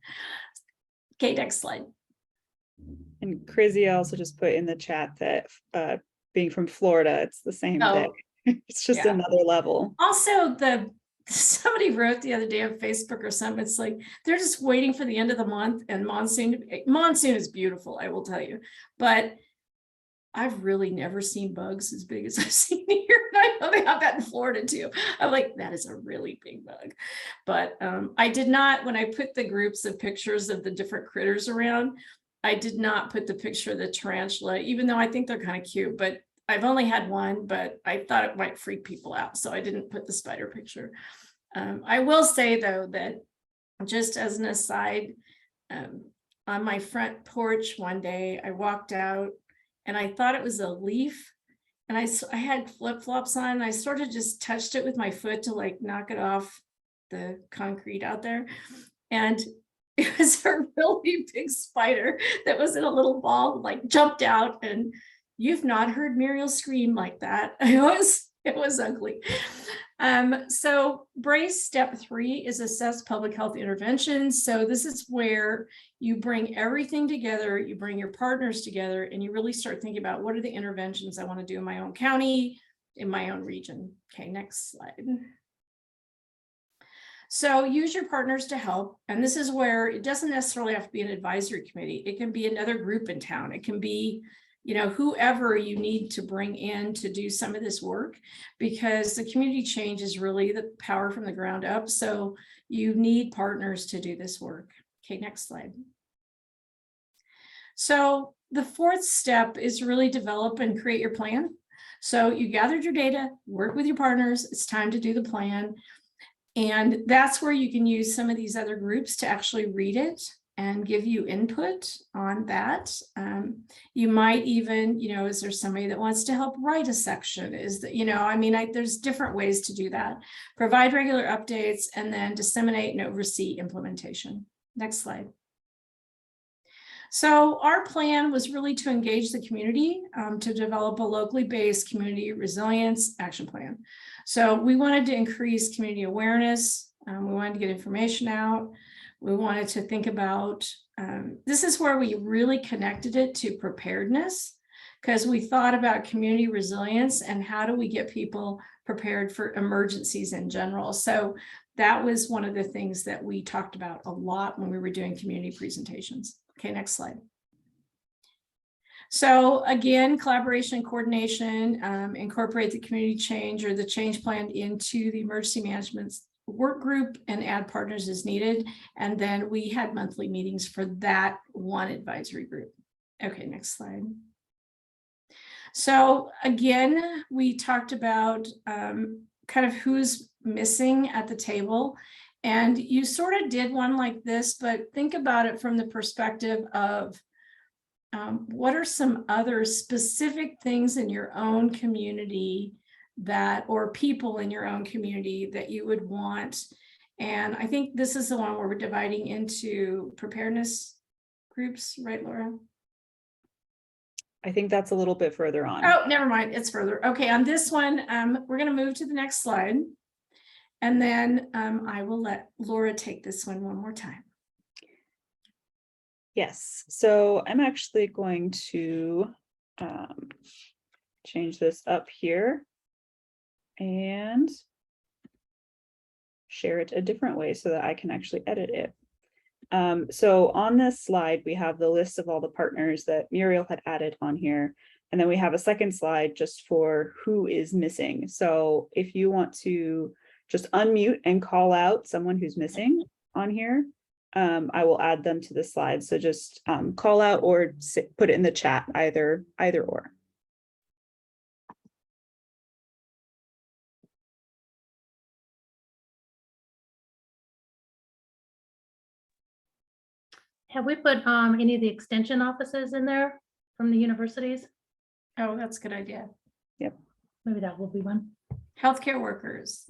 Okay, next slide. And Crizzy also just put in the chat that being from Florida, it's the same thing. It's just another level. Also, somebody wrote the other day on Facebook or something, it's like they're just waiting for the end of the month and monsoon is beautiful, I will tell you, but I've really never seen bugs as big as I've seen here. And I know they have that in Florida too. I'm like, that is a really big bug. But I did not, when I put the groups of pictures of the different critters around, I did not put the picture of the tarantula, even though I think they're kind of cute, but I've only had one, but I thought it might freak people out. So I didn't put the spider picture. I will say though, that just as an aside, on my front porch one day, I walked out and I thought it was a leaf, and I had flip-flops on, and I sort of just touched it with my foot to like knock it off the concrete out there. And it was a really big spider that was in a little ball, like jumped out, and you've not heard Muriel scream like that. It was ugly. So BRACE step 3 is assess public health interventions. So this is where you bring everything together, you bring your partners together, and you really start thinking about, what are the interventions I want to do in my own county, in my own region. Okay, next slide. So use your partners to help. And this is where it doesn't necessarily have to be an advisory committee. It can be another group in town. It can be, whoever you need to bring in to do some of this work, because the community change is really the power from the ground up. So you need partners to do this work. Okay, next slide. So the fourth step is really develop and create your plan. So you gathered your data, work with your partners. It's time to do the plan. And that's where you can use some of these other groups to actually read it and give you input on that. You might even, is there somebody that wants to help write a section? Is that, there's different ways to do that. Provide regular updates and then disseminate and oversee implementation. Next slide. So our plan was really to engage the community to develop a locally based community resilience action plan. So we wanted to increase community awareness. We wanted to get information out. We wanted to think about, this is where we really connected it to preparedness, because we thought about community resilience and how do we get people prepared for emergencies in general. So that was one of the things that we talked about a lot when we were doing community presentations. Okay, next slide. So again, collaboration and coordination, incorporate the community change or the change plan into the emergency management work group and add partners as needed. And then we had monthly meetings for that one advisory group. Okay, next slide. So again, we talked about kind of who's missing at the table. And you sort of did one like this, but think about it from the perspective of what are some other specific things in your own community that, or people in your own community that you would want. And I think this is the one where we're dividing into preparedness groups, right, Laura? I think that's a little bit further on. Oh, never mind, it's further. Okay, on this one, we're gonna move to the next slide. And then I will let Laura take this one more time. Yes, so I'm actually going to change this up here and share it a different way so that I can actually edit it. So on this slide, we have the list of all the partners that Muriel had added on here. And then we have a second slide just for who is missing. So if you want to just unmute and call out someone who's missing on here, I will add them to the slide. So just call out or put it in the chat, either or. Have we put any of the extension offices in there from the universities? Oh, that's a good idea. Yep. Maybe that will be one. Healthcare workers.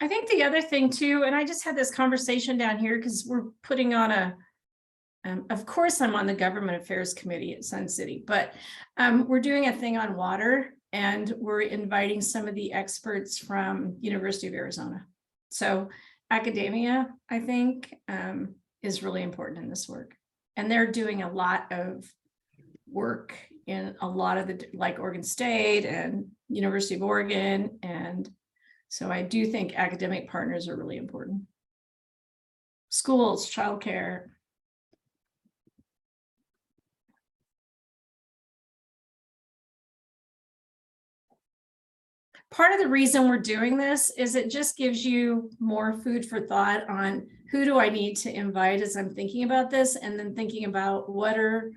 I think the other thing too, and I just had this conversation down here because we're putting on a, of course I'm on the Government Affairs Committee at Sun City, but we're doing a thing on water and we're inviting some of the experts from University of Arizona. So academia, I think, is really important in this work. And they're doing a lot of work in a lot of the, like Oregon State and University of Oregon. And so I do think academic partners are really important. Schools, childcare. Part of the reason we're doing this is it just gives you more food for thought on who do I need to invite as I'm thinking about this, and then thinking about what are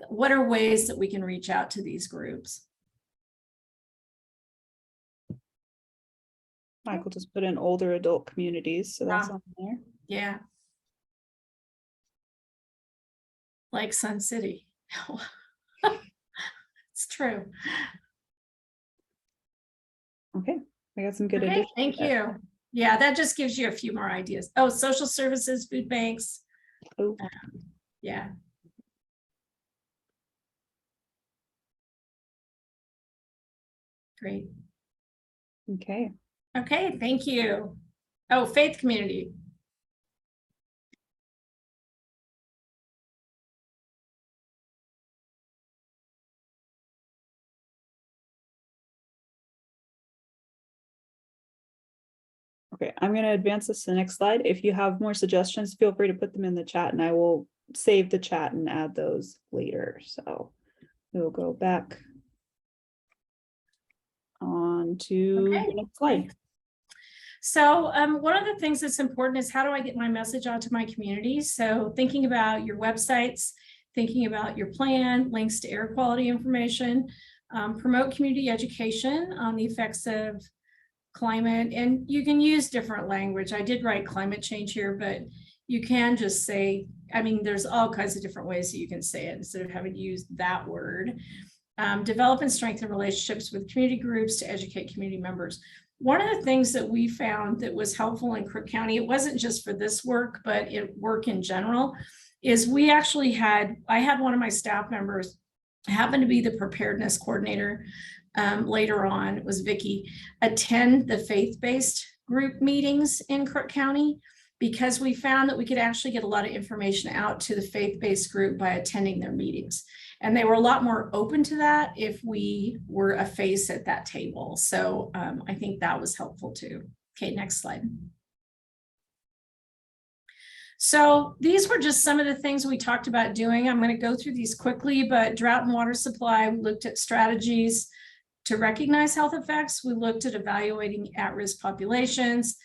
ways that we can reach out to these groups. Michael just put in older adult communities, so that's on there. Yeah. Like Sun City. It's true. Okay, I got some good Okay, additions. thank you. Yeah, that just gives you a few more ideas. Oh, social services, food banks. Oh. Yeah. Great. Okay. Okay, thank you. Oh, faith community. Okay, I'm going to advance this to the next slide. If you have more suggestions, feel free to put them in the chat and I will save the chat and add those later. So we'll go back on to the next slide. So one of the things that's important is how do I get my message out to my community? So thinking about your websites, thinking about your plan, links to air quality information, promote community education on the effects of climate, and you can use different language. I did write climate change here, but you can just say, I mean, there's all kinds of different ways that you can say it instead of having to use that word. Develop and strengthen relationships with community groups to educate community members. One of the things that we found that was helpful in Crook County, it wasn't just for this work, but work in general, is we actually I had one of my staff members happened to be the preparedness coordinator later on, it was Vicky, attend the faith-based group meetings in Crook County. because we found that we could actually get a lot of information out to the faith-based group by attending their meetings. And they were a lot more open to that if we were a face at that table. So I think that was helpful too. Okay, next slide. So these were just some of the things we talked about doing. I'm going to go through these quickly, but drought and water supply, we looked at strategies to recognize health effects. We looked at evaluating at-risk populations.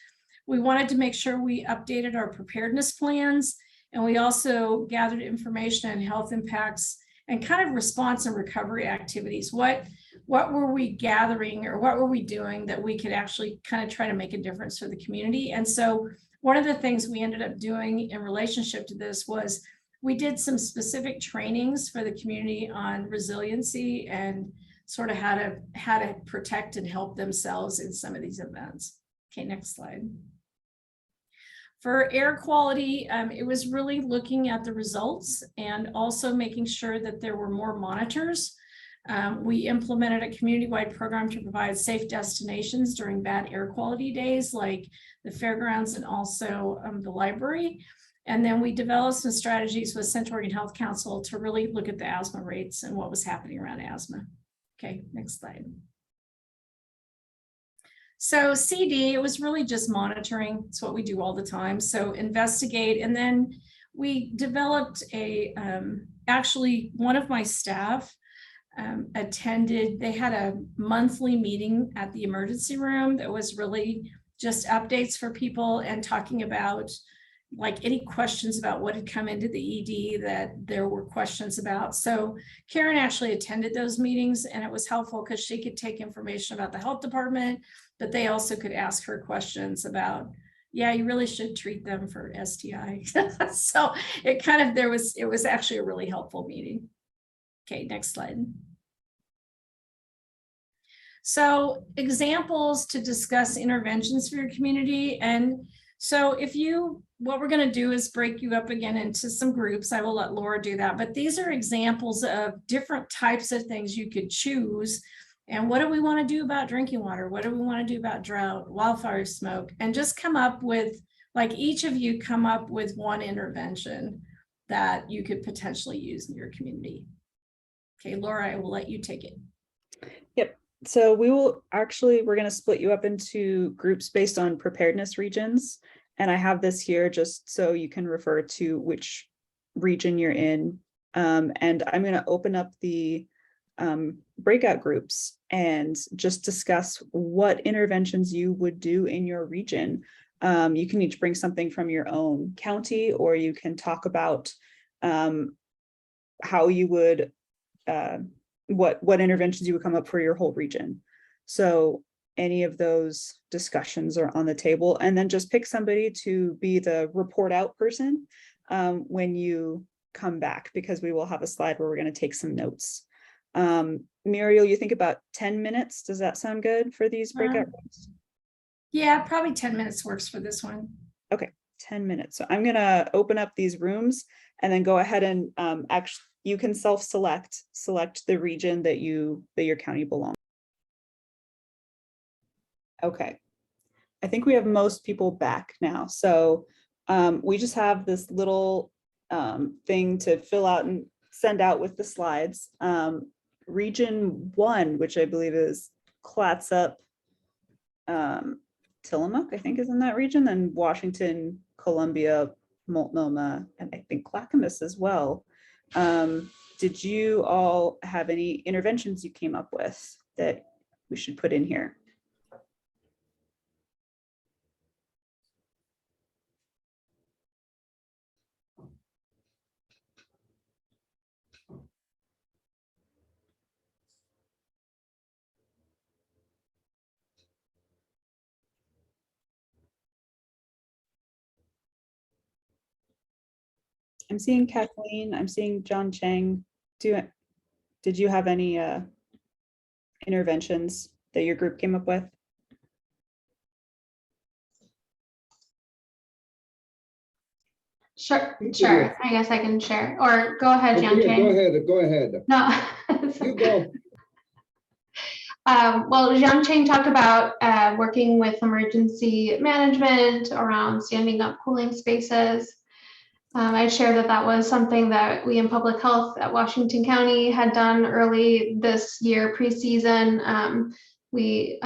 We wanted to make sure we updated our preparedness plans, and we also gathered information on health impacts and kind of response and recovery activities. What were we gathering, or what were we doing that we could actually kind of try to make a difference for the community? And so one of the things we ended up doing in relationship to this was we did some specific trainings for the community on resiliency and sort of how to protect and help themselves in some of these events. Okay, next slide. For air quality, it was really looking at the results and also making sure that there were more monitors. We implemented a community-wide program to provide safe destinations during bad air quality days, like the fairgrounds and also the library. And then we developed some strategies with Central Oregon Health Council to really look at the asthma rates and what was happening around asthma. Okay, next slide. So CD, it was really just monitoring. It's what we do all the time. So investigate. And then we developed a, actually one of my staff attended, they had a monthly meeting at the emergency room that was really just updates for people and talking about like any questions about what had come into the ED that there were questions about. So Karen actually attended those meetings, and it was helpful because she could take information about the health department, but they also could ask her questions about, yeah, you really should treat them for STI. So it kind of, it was actually a really helpful meeting. Okay, next slide. So examples to discuss interventions for your community. And so what we're going to do is break you up again into some groups. I will let Laura do that, but these are examples of different types of things you could choose. And what do we want to do about drinking water? What do we want to do about drought, wildfire smoke? And just come up with, like each of you come up with one intervention that you could potentially use in your community. Okay, Laura, I will let you take it. Yep. So we're going to split you up into groups based on preparedness regions. And I have this here just so you can refer to which region you're in. And I'm going to open up the breakout groups and just discuss what interventions you would do in your region. You can each bring something from your own county, or you can talk about how you would, what interventions you would come up for your whole region. So any of those discussions are on the table, and then just pick somebody to be the report out person when you come back, because we will have a slide where we're going to take some notes. Muriel, you think about 10 minutes. Does that sound good for these breakout rooms? Yeah, probably 10 minutes works for this one. Okay, 10 minutes. So I'm going to open up these rooms and then go ahead and actually you can select the region that your county belongs. Okay, I think we have most people back now. So we just have this little thing to fill out and send out with the slides. Region 1, which I believe is Clatsop, Tillamook, I think is in that region, then Washington, Columbia, Multnomah, and I think Clackamas as well. Did you all have any interventions you came up with that we should put in here? I'm seeing Kathleen, I'm seeing John Chang. Did you have any interventions that your group came up with? Sure. I guess I can share, or go ahead, John. Go ahead. No. You go. Well, Jiangqing talked about working with emergency management around standing up cooling spaces. I shared that that was something that we in public health at Washington County had done early this year, pre-season. We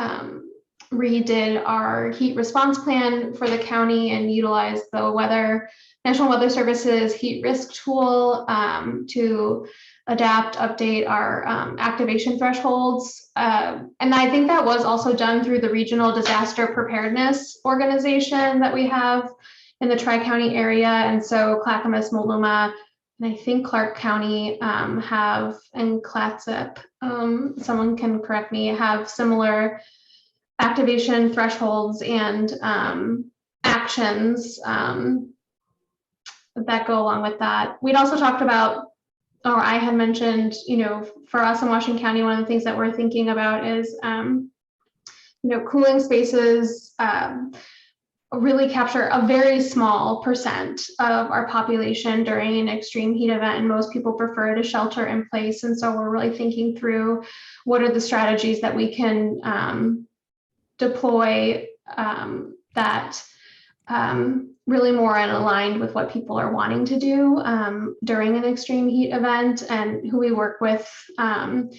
redid our heat response plan for the county and utilized the National Weather Service's heat risk tool to adapt, update our activation thresholds. And I think that was also done through the Regional Disaster Preparedness Organization that we have in the Tri-County area. And so Clackamas, Multnomah, and I think Clark County have, and Clatsop, someone can correct me, have similar activation thresholds and actions that go along with that. We'd also talked about, or I had mentioned, for us in Washington County, one of the things that we're thinking about is, cooling spaces really capture a very small percent of our population during an extreme heat event, and most people prefer to shelter in place. And so we're really thinking through what are the strategies that we can deploy that really more and aligned with what people are wanting to do during an extreme heat event, and who we work with, and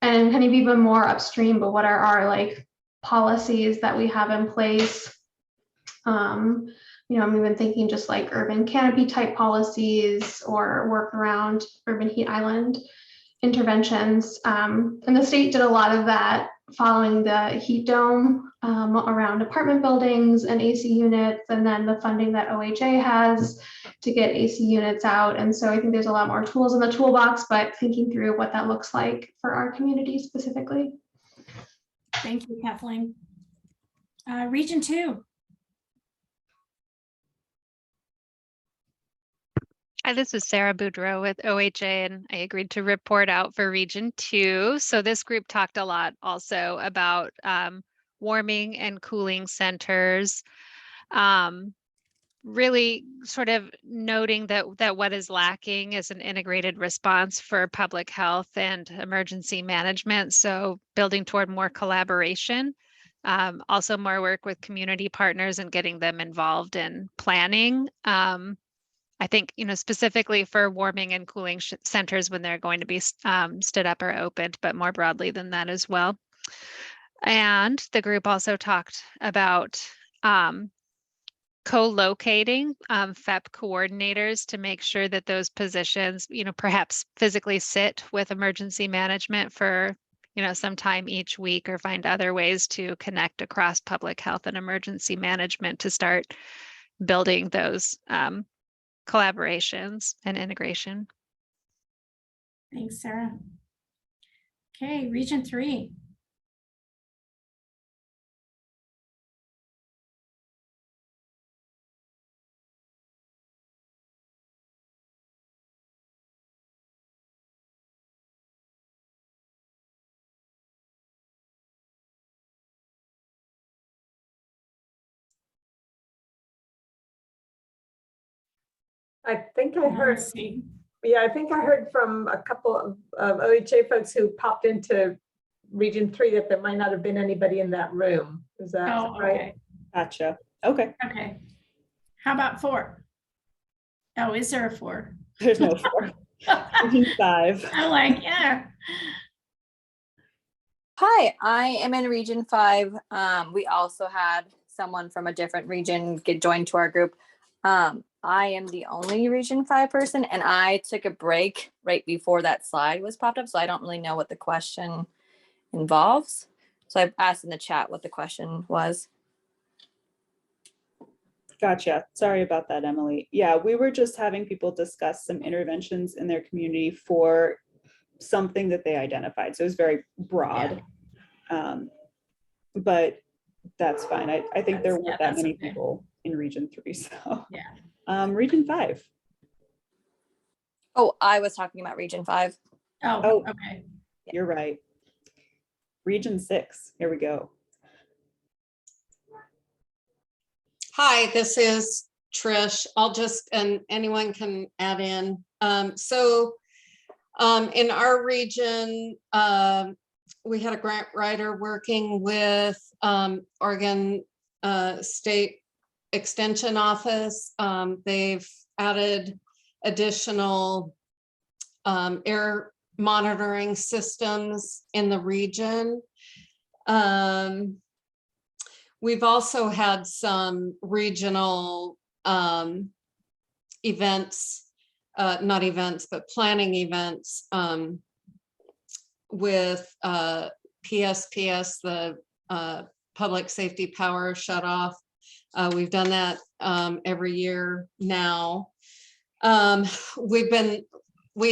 kind of even more upstream, but what are our policies that we have in place. I'm even thinking just like urban canopy type policies or work around urban heat island interventions. And the state did a lot of that following the heat dome around apartment buildings and AC units, and then the funding that OHA has to get AC units out. And so I think there's a lot more tools in the toolbox, but thinking through what that looks like for our community specifically. Thank you, Kathleen. Region 2. Hi, this is Sarah Boudreau with OHA, and I agreed to report out for Region 2. So this group talked a lot also about warming and cooling centers, really sort of noting that what is lacking is an integrated response for public health and emergency management. So building toward more collaboration, also more work with community partners and getting them involved in planning. I think, specifically for warming and cooling centers when they're going to be stood up or opened, but more broadly than that as well. And the group also talked about co-locating FEP coordinators to make sure that those positions, perhaps physically sit with emergency management for, some time each week, or find other ways to connect across public health and emergency management to start building those collaborations and integration. Thanks, Sarah. Okay, Region 3. I think I heard, Let's see. yeah, I think I heard from a couple of OHA folks who popped into Region 3 that there might not have been anybody in that room. Is that right? Okay. Gotcha. Okay. Okay. How about 4? Oh, is there a 4? There's no 4. Region 5. I'm yeah. Hi, I am in Region 5. We also had someone from a different region get joined to our group. I am the only Region 5 person, and I took a break right before that slide was popped up, so I don't really know what the question involves. So I've asked in the chat what the question was. Gotcha. Sorry about that, Emily. Yeah, we were just having people discuss some interventions in their community for something that they identified. So it was very broad, but that's fine. I think there weren't that many people in Region 3. So yeah. Region 5. Oh, I was talking about Region 5. Oh, okay. You're right. Region 6. Here we go. Hi, this is Trish. And anyone can add in. In our region, we had a grant writer working with Oregon State Extension Office. They've added additional air monitoring systems in the region. We've also had some regional events, not events, but planning events with PSPS, the Public Safety Power Shutoff. We've done that every year now. We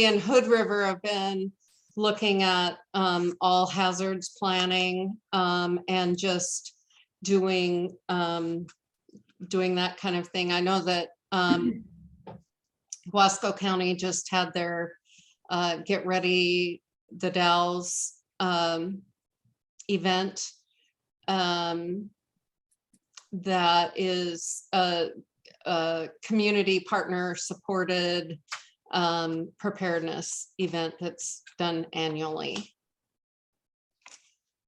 in Hood River have been looking at all hazards planning and just doing that kind of thing. I know that Wasco County just had their Get Ready the Dalles event that is a community partner supported preparedness event that's done annually.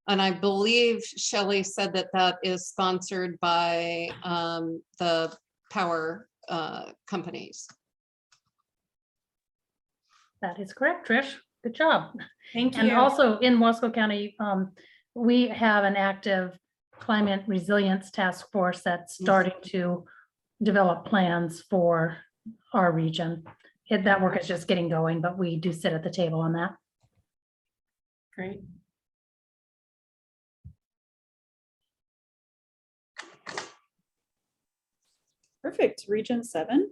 And I believe Shelley said that that is sponsored by the power companies. That is correct, Trish. Good job. Thank you. And also in Wasco County, we have an active climate resilience task force that's starting to develop plans for our region. That work is just getting going, but we do sit at the table on that. Great. Perfect. Region 7.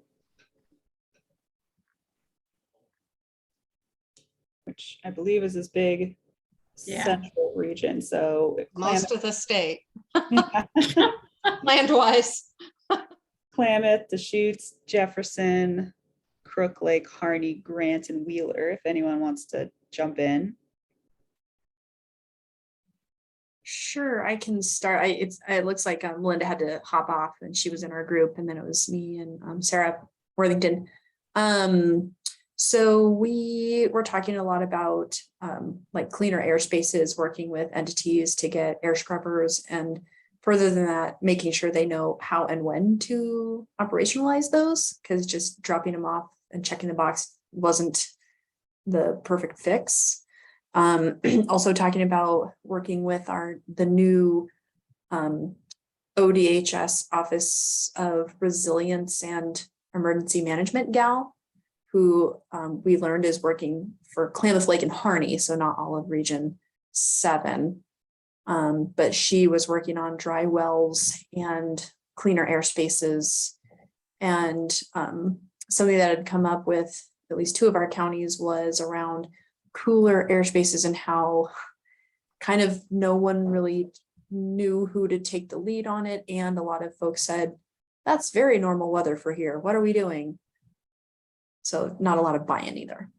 Which I believe is this big central region. So most of the state, land-wise. Klamath, Deschutes, Jefferson, Crook Lake, Harney, Grant, and Wheeler, if anyone wants to jump in. Sure, I can start. It looks like Melinda had to hop off and she was in our group, and then it was me and Sarah Worthington. So we were talking a lot about like cleaner airspaces, working with entities to get air scrubbers, and further than that, making sure they know how and when to operationalize those, because just dropping them off and checking the box wasn't the perfect fix. Also talking about working with the new ODHS Office of Resilience and Emergency Management gal, who we learned is working for Klamath Lake and Harney, so not all of Region 7. But she was working on dry wells and cleaner airspaces. And something that had come up with at least 2 of our counties was around cooler airspaces and how kind of no one really knew who to take the lead on it. And a lot of folks said, that's very normal weather for here. What are we doing? So not a lot of buy-in either.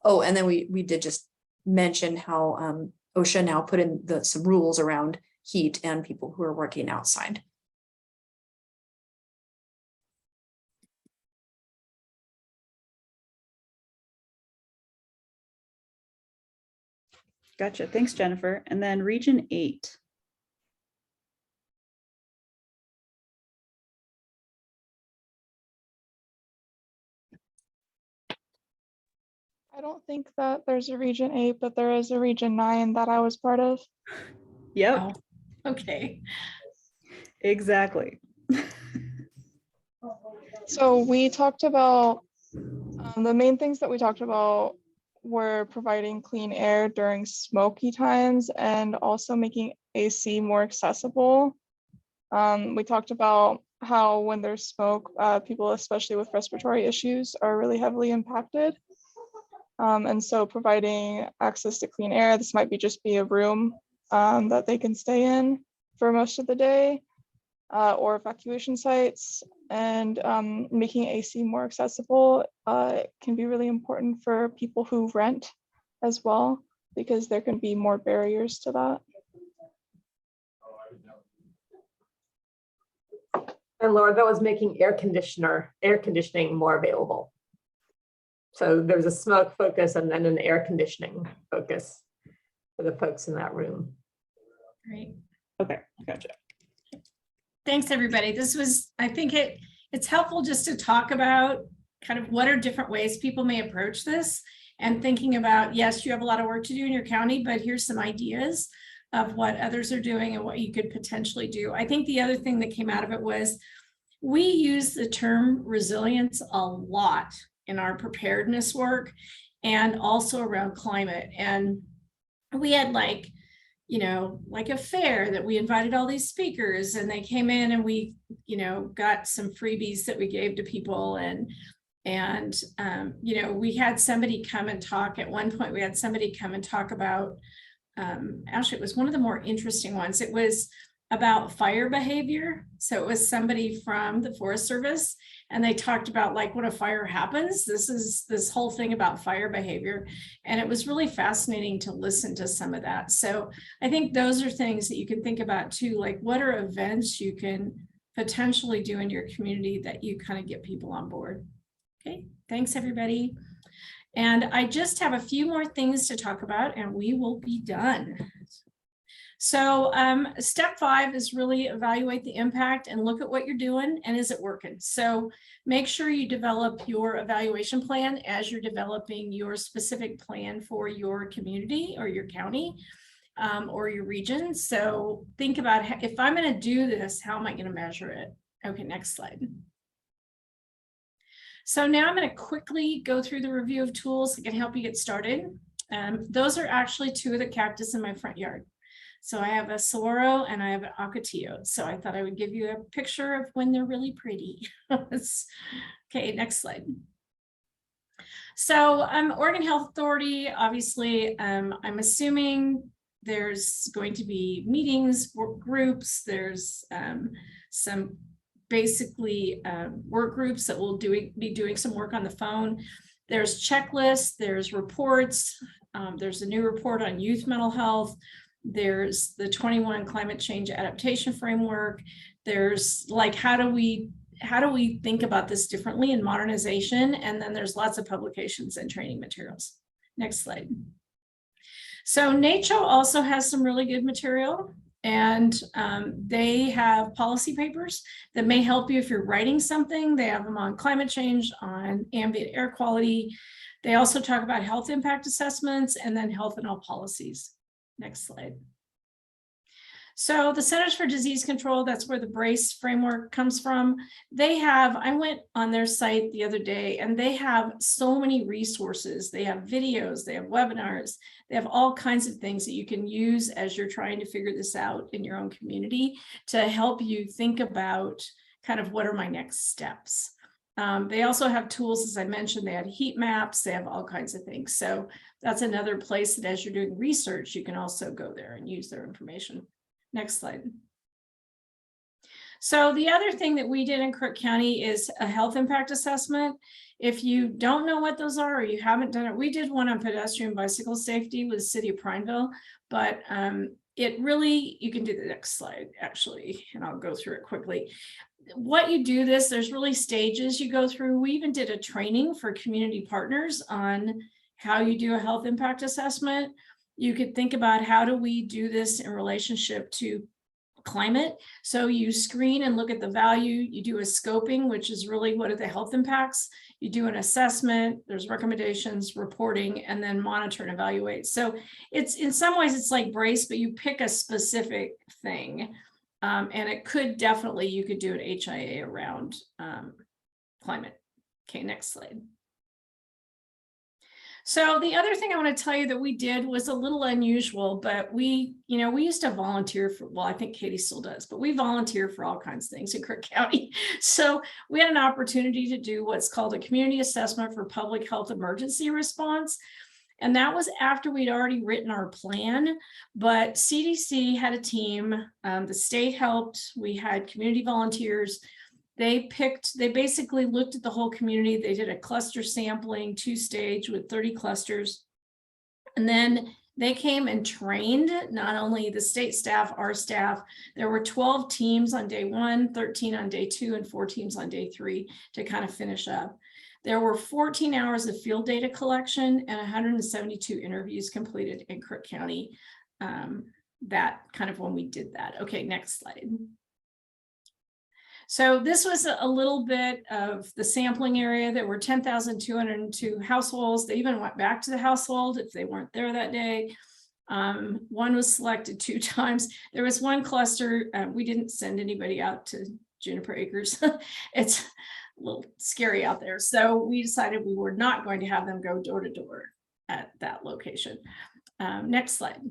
Oh, and then we did just mention how OSHA now put in some rules around heat and people who are working outside. Gotcha. Thanks, Jennifer. And then Region 8. I don't think that there's a Region 8, but there is a Region 9 that I was part of. Yep. Oh, okay. Exactly. So we talked about, the main things that we talked about were providing clean air during smoky times and also making AC more accessible. We talked about how when there's smoke, people, especially with respiratory issues, are really heavily impacted. And so providing access to clean air, this might just be a room that they can stay in for most of the day, or evacuation sites, and making AC more accessible can be really important for people who rent as well, because there can be more barriers to that. And Laura, that was making air conditioning more available. So there's a smoke focus and then an air conditioning focus. for the folks in that room. Great. Okay, gotcha. Thanks, everybody. This was, I think it's helpful just to talk about kind of what are different ways people may approach this, and thinking about, yes, you have a lot of work to do in your county, but here's some ideas of what others are doing and what you could potentially do. I think the other thing that came out of it was we use the term resilience a lot in our preparedness work and also around climate. And we had like a fair that we invited all these speakers, and they came in, and we, got some freebies that we gave to people. And we had somebody come and talk. At one point, we had somebody come and talk about, actually, it was one of the more interesting ones. It was about fire behavior. So it was somebody from the Forest Service, and they talked about like when a fire happens, this whole thing about fire behavior. And it was really fascinating to listen to some of that. So I think those are things that you can think about too, like what are events you can potentially do in your community that you kind of get people on board. Okay, thanks everybody. And I just have a few more things to talk about and we will be done. So step 5 is really evaluate the impact and look at what you're doing and is it working? So make sure you develop your evaluation plan as you're developing your specific plan for your community or your county or your region. So think about if I'm going to do this, how am I going to measure it? Okay, next slide. So now I'm going to quickly go through the review of tools that can help you get started. Those are actually 2 of the cactus in my front yard. So I have a saguaro and I have an ocotillo. So I thought I would give you a picture of when they're really pretty. Okay, next slide. So Oregon Health Authority, obviously, I'm assuming there's going to be meetings, work groups, there's some basically work groups that will be doing some work on the phone. There's checklists, there's reports, there's a new report on youth mental health. There's the 21 climate change adaptation framework. There's like, how do we think about this differently in modernization? And then there's lots of publications and training materials. Next slide. So NACCHO also has some really good material, and they have policy papers that may help you if you're writing something. They have them on climate change, on ambient air quality. They also talk about health impact assessments and then health and all policies. Next slide. So the Centers for Disease Control, that's where the BRACE framework comes from. They have, I went on their site the other day and they have so many resources. They have videos, they have webinars, they have all kinds of things that you can use as you're trying to figure this out in your own community to help you think about kind of what are my next steps. They also have tools, as I mentioned, they had heat maps, they have all kinds of things. So that's another place that as you're doing research, you can also go there and use their information. Next slide. So the other thing that we did in Crook County is a health impact assessment. If you don't know what those are or you haven't done it, we did one on pedestrian bicycle safety with the city of Prineville, but it really, you can do the next slide actually, and I'll go through it quickly. What you do this, there's really stages you go through. We even did a training for community partners on how you do a health impact assessment. You could think about how do we do this in relationship to climate. So you screen and look at the value, you do a scoping, which is really what are the health impacts. You do an assessment, there's recommendations, reporting, and then monitor and evaluate. So it's in some ways it's like BRACE, but you pick a specific thing. And it could definitely, you could do an HIA around climate. Okay, next slide. So the other thing I want to tell you that we did was a little unusual, but we used to volunteer for, well, I think Katie still does, but we volunteer for all kinds of things in Crook County. So we had an opportunity to do what's called a community assessment for public health emergency response. And that was after we'd already written our plan, but CDC had a team, the state helped, we had community volunteers. They basically looked at the whole community. They did a cluster sampling, 2-stage with 30 clusters. And then They came and trained not only the state staff, our staff. There were 12 teams on day 1, 13 on day 2, and 4 teams on day 3 to kind of finish up. There were 14 hours of field data collection and 172 interviews completed in Crook County. That kind of when we did that. Okay, next slide. So this was a little bit of the sampling area. There were 10,202 households. They even went back to the household if they weren't there that day. One was selected 2 times. There was one cluster. We didn't send anybody out to Juniper Acres. It's a little scary out there. So we decided we were not going to have them go door to door at that location. Next slide.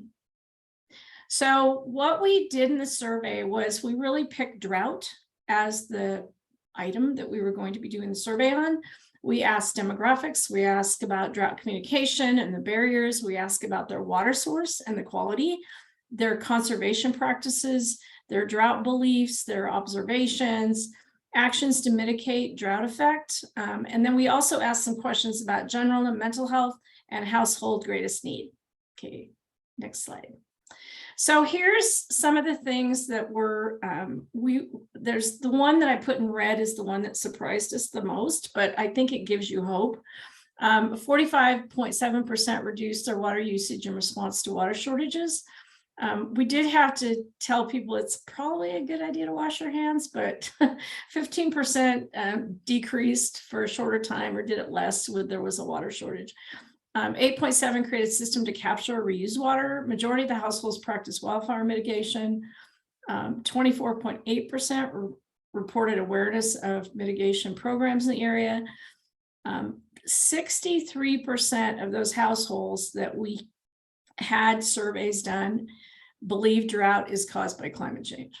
So what we did in the survey was we really picked drought as the item that we were going to be doing the survey on. We asked demographics, we asked about drought communication and the barriers, we asked about their water source and the quality, their conservation practices, their drought beliefs, their observations, actions to mitigate drought effect. And then we also asked some questions about general and mental health and household greatest need. Okay, next slide. So here's some of the things that were, there's the one that I put in red is the one that surprised us the most, but I think it gives you hope. 45.7% reduced their water usage in response to water shortages. We did have to tell people it's probably a good idea to wash your hands, but 15% decreased for a shorter time or did it less when there was a water shortage. 8.7 created a system to capture or reuse water. Majority of the households practice wildfire mitigation. 24.8% reported awareness of mitigation programs in the area. 63% of those households that we had surveys done believe drought is caused by climate change.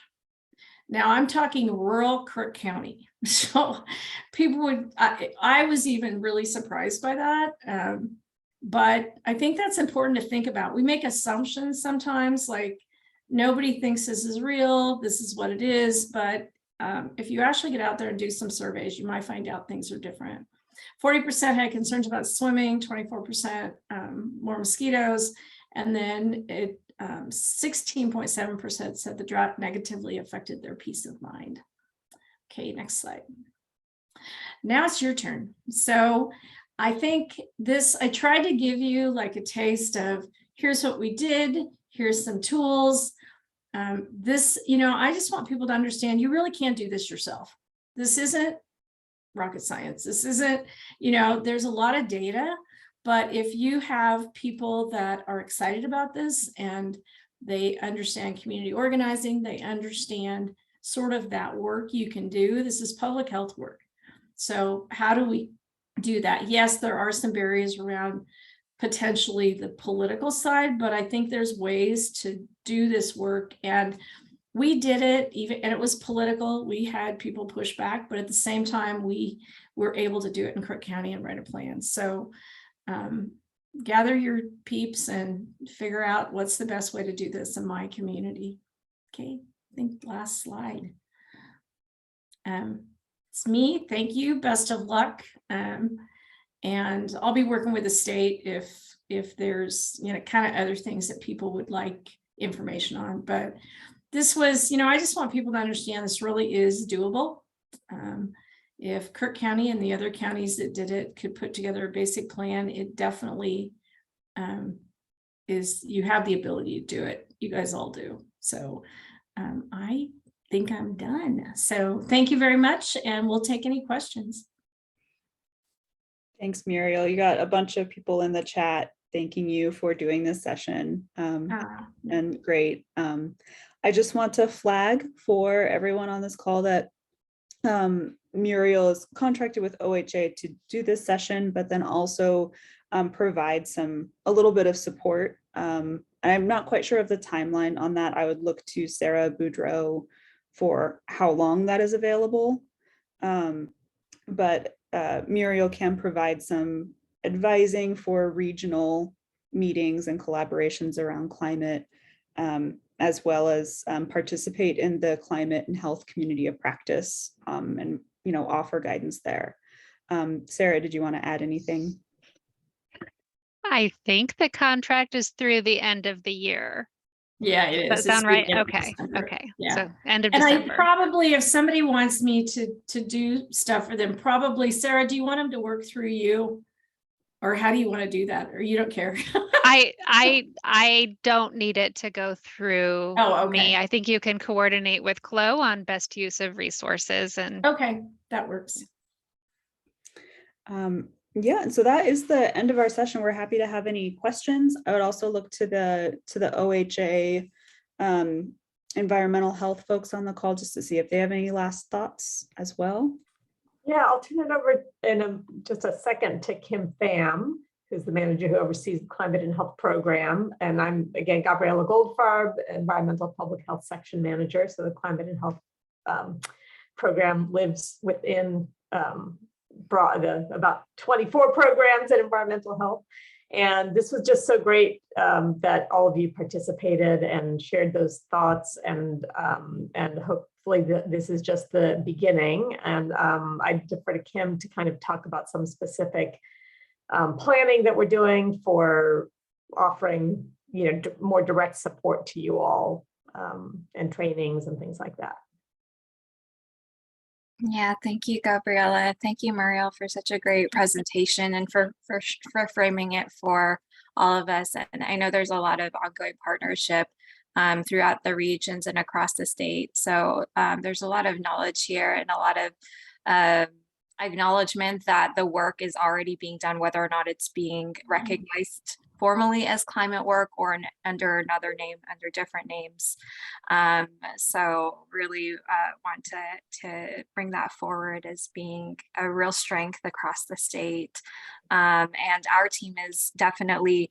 Now I'm talking rural Crook County. So people would, I was even really surprised by that. But I think that's important to think about. We make assumptions sometimes, like nobody thinks this is real, this is what it is. But if you actually get out there and do some surveys, you might find out things are different. 40% had concerns about swimming, 24% more mosquitoes, and then 16.7% said the drought negatively affected their peace of mind. Okay, next slide. Now it's your turn. So I think this, I tried to give you like a taste of here's what we did, here's some tools. This, you know, I just want people to understand you really can't do this yourself. This isn't rocket science. This isn't, you know, there's a lot of data, but if you have people that are excited about this and they understand community organizing, they understand sort of that work you can do. This is public health work. So how do we do that? Yes, there are some barriers around potentially the political side, but I think there's ways to do this work. And we did it even, and it was political. We had people push back, but at the same time, we were able to do it in Crook County and write a plan. So gather your peeps and figure out what's the best way to do this in my community. Okay, I think last slide. It's me. Thank you. Best of luck. And I'll be working with the state if there's, you know, kind of other things that people would like information on. But this was, you know, I just want people to understand this really is doable. If Crook County and the other counties that did it could put together a basic plan, it definitely is, you have the ability to do it. You guys all do. So I think I'm done. So thank you very much, and we'll take any questions. Thanks, Muriel. You got a bunch of people in the chat thanking you for doing this session. And great. I just want to flag for everyone on this call that Muriel is contracted with OHA to do this session, but then also provide a little bit of support. I'm not quite sure of the timeline on that. I would look to Sarah Boudreau for how long that is available. But Muriel can provide some advising for regional meetings and collaborations around climate, as well as participate in the climate and health community of practice, and, you know, offer guidance there. Sarah, did you want to add anything? I think the contract is through the end of the year. Yeah, it Does is. that It's sound the right? end of Okay, December. okay. Yeah. So end of And I December. probably, if somebody wants me to do stuff for them, probably, Sarah, do you want them to work through you? Or how do you want to do that? Or you don't care? I don't need it to go through Oh, okay. me. I think you can coordinate with Chloe on best use of resources and Okay, that works. Yeah, and so that is the end of our session. We're happy to have any questions. I would also look to the OHA environmental health folks on the call just to see if they have any last thoughts as well. Yeah, I'll turn it over in just a second to Kim Pham, who's the manager who oversees the Climate and Health Program. And I'm, again, Gabriella Goldfarb, Environmental Public Health Section Manager. So the Climate and Health Program lives within about 24 programs in environmental health. And this was just so great that all of you participated and shared those thoughts, and hopefully this is just the beginning. And I defer to Kim to kind of talk about some specific planning that we're doing for offering, more direct support to you all, and trainings and things like that. Yeah, thank you, Gabriella. Thank you, Muriel, for such a great presentation and for framing it for all of us. And I know there's a lot of ongoing partnership throughout the regions and across the state. So there's a lot of knowledge here and a lot of acknowledgement that the work is already being done, whether or not it's being recognized formally as climate work or under another name, under different names. So really want to bring that forward as being a real strength across the state. And our team is definitely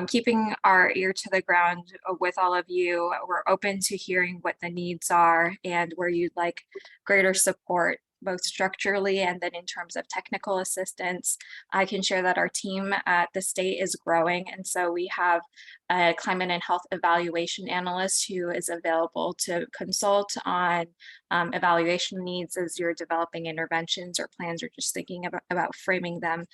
keeping our ear to the ground with all of you. We're open to hearing what the needs are and where you'd like greater support, both structurally and then in terms of technical assistance. I can share that our team at the state is growing. And so we have a climate and health evaluation analyst who is available to consult on evaluation needs as you're developing interventions or plans or just thinking about framing them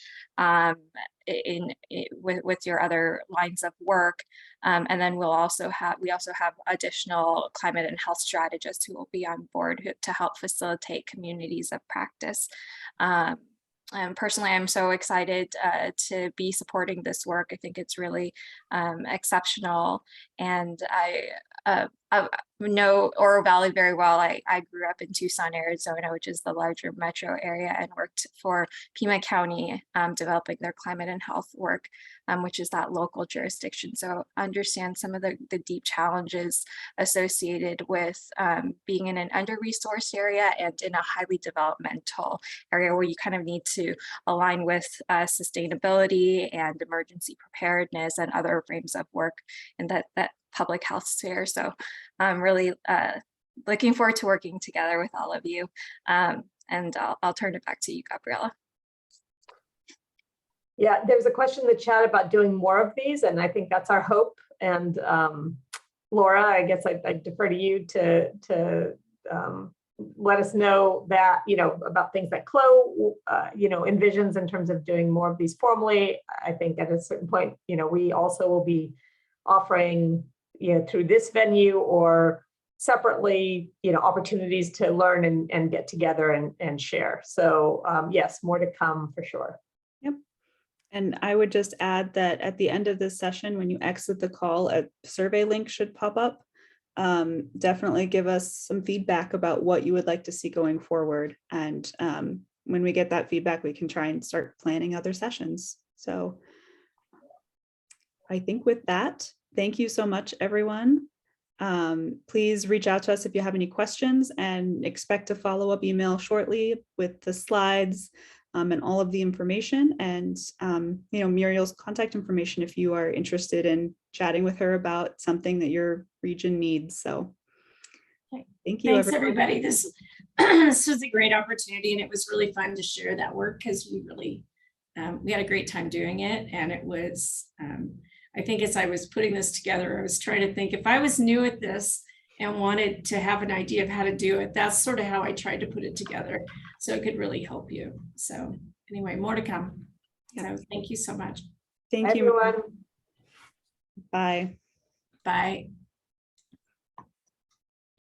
with your other lines of work. And then we also have additional climate and health strategists who will be on board to help facilitate communities of practice. And personally, I'm so excited to be supporting this work. I think it's really exceptional. And I know Oro Valley very well. I grew up in Tucson, Arizona, which is the larger metro area, and worked for Pima County developing their climate and health work, which is that local jurisdiction. So understand some of the deep challenges associated with being in an under-resourced area and in a highly developmental area where you kind of need to align with sustainability and emergency preparedness and other frames of work in that public health sphere. So I'm really looking forward to working together with all of you. And I'll turn it back to you, Gabriella. Yeah, there's a question in the chat about doing more of these, and I think that's our hope. And Laura, I guess I defer to you to let us know that, about things that Chloe, envisions in terms of doing more of these formally. I think at a certain point, we also will be offering, through this venue or separately, opportunities to learn and get together and share. So yes, more to come for sure. Yep. And I would just add that at the end of this session, when you exit the call, a survey link should pop up. Definitely give us some feedback about what you would like to see going forward. And when we get that feedback, we can try and start planning other sessions. So I think with that, thank you so much, everyone. Please reach out to us if you have any questions, and expect a follow-up email shortly with the slides and all of the information, and Muriel's contact information if you are interested in chatting with her about something that your region needs. So thank you. Thanks, everybody. This was a great opportunity, and it was really fun to share that work because we really we had a great time doing it. And it was I think as I was putting this together, I was trying to think if I was new at this and wanted to have an idea of how to do it, that's sort of how I tried to put it together so it could really help you. So anyway, more to come. So thank you so much. Thank you. Everyone. Bye. Bye.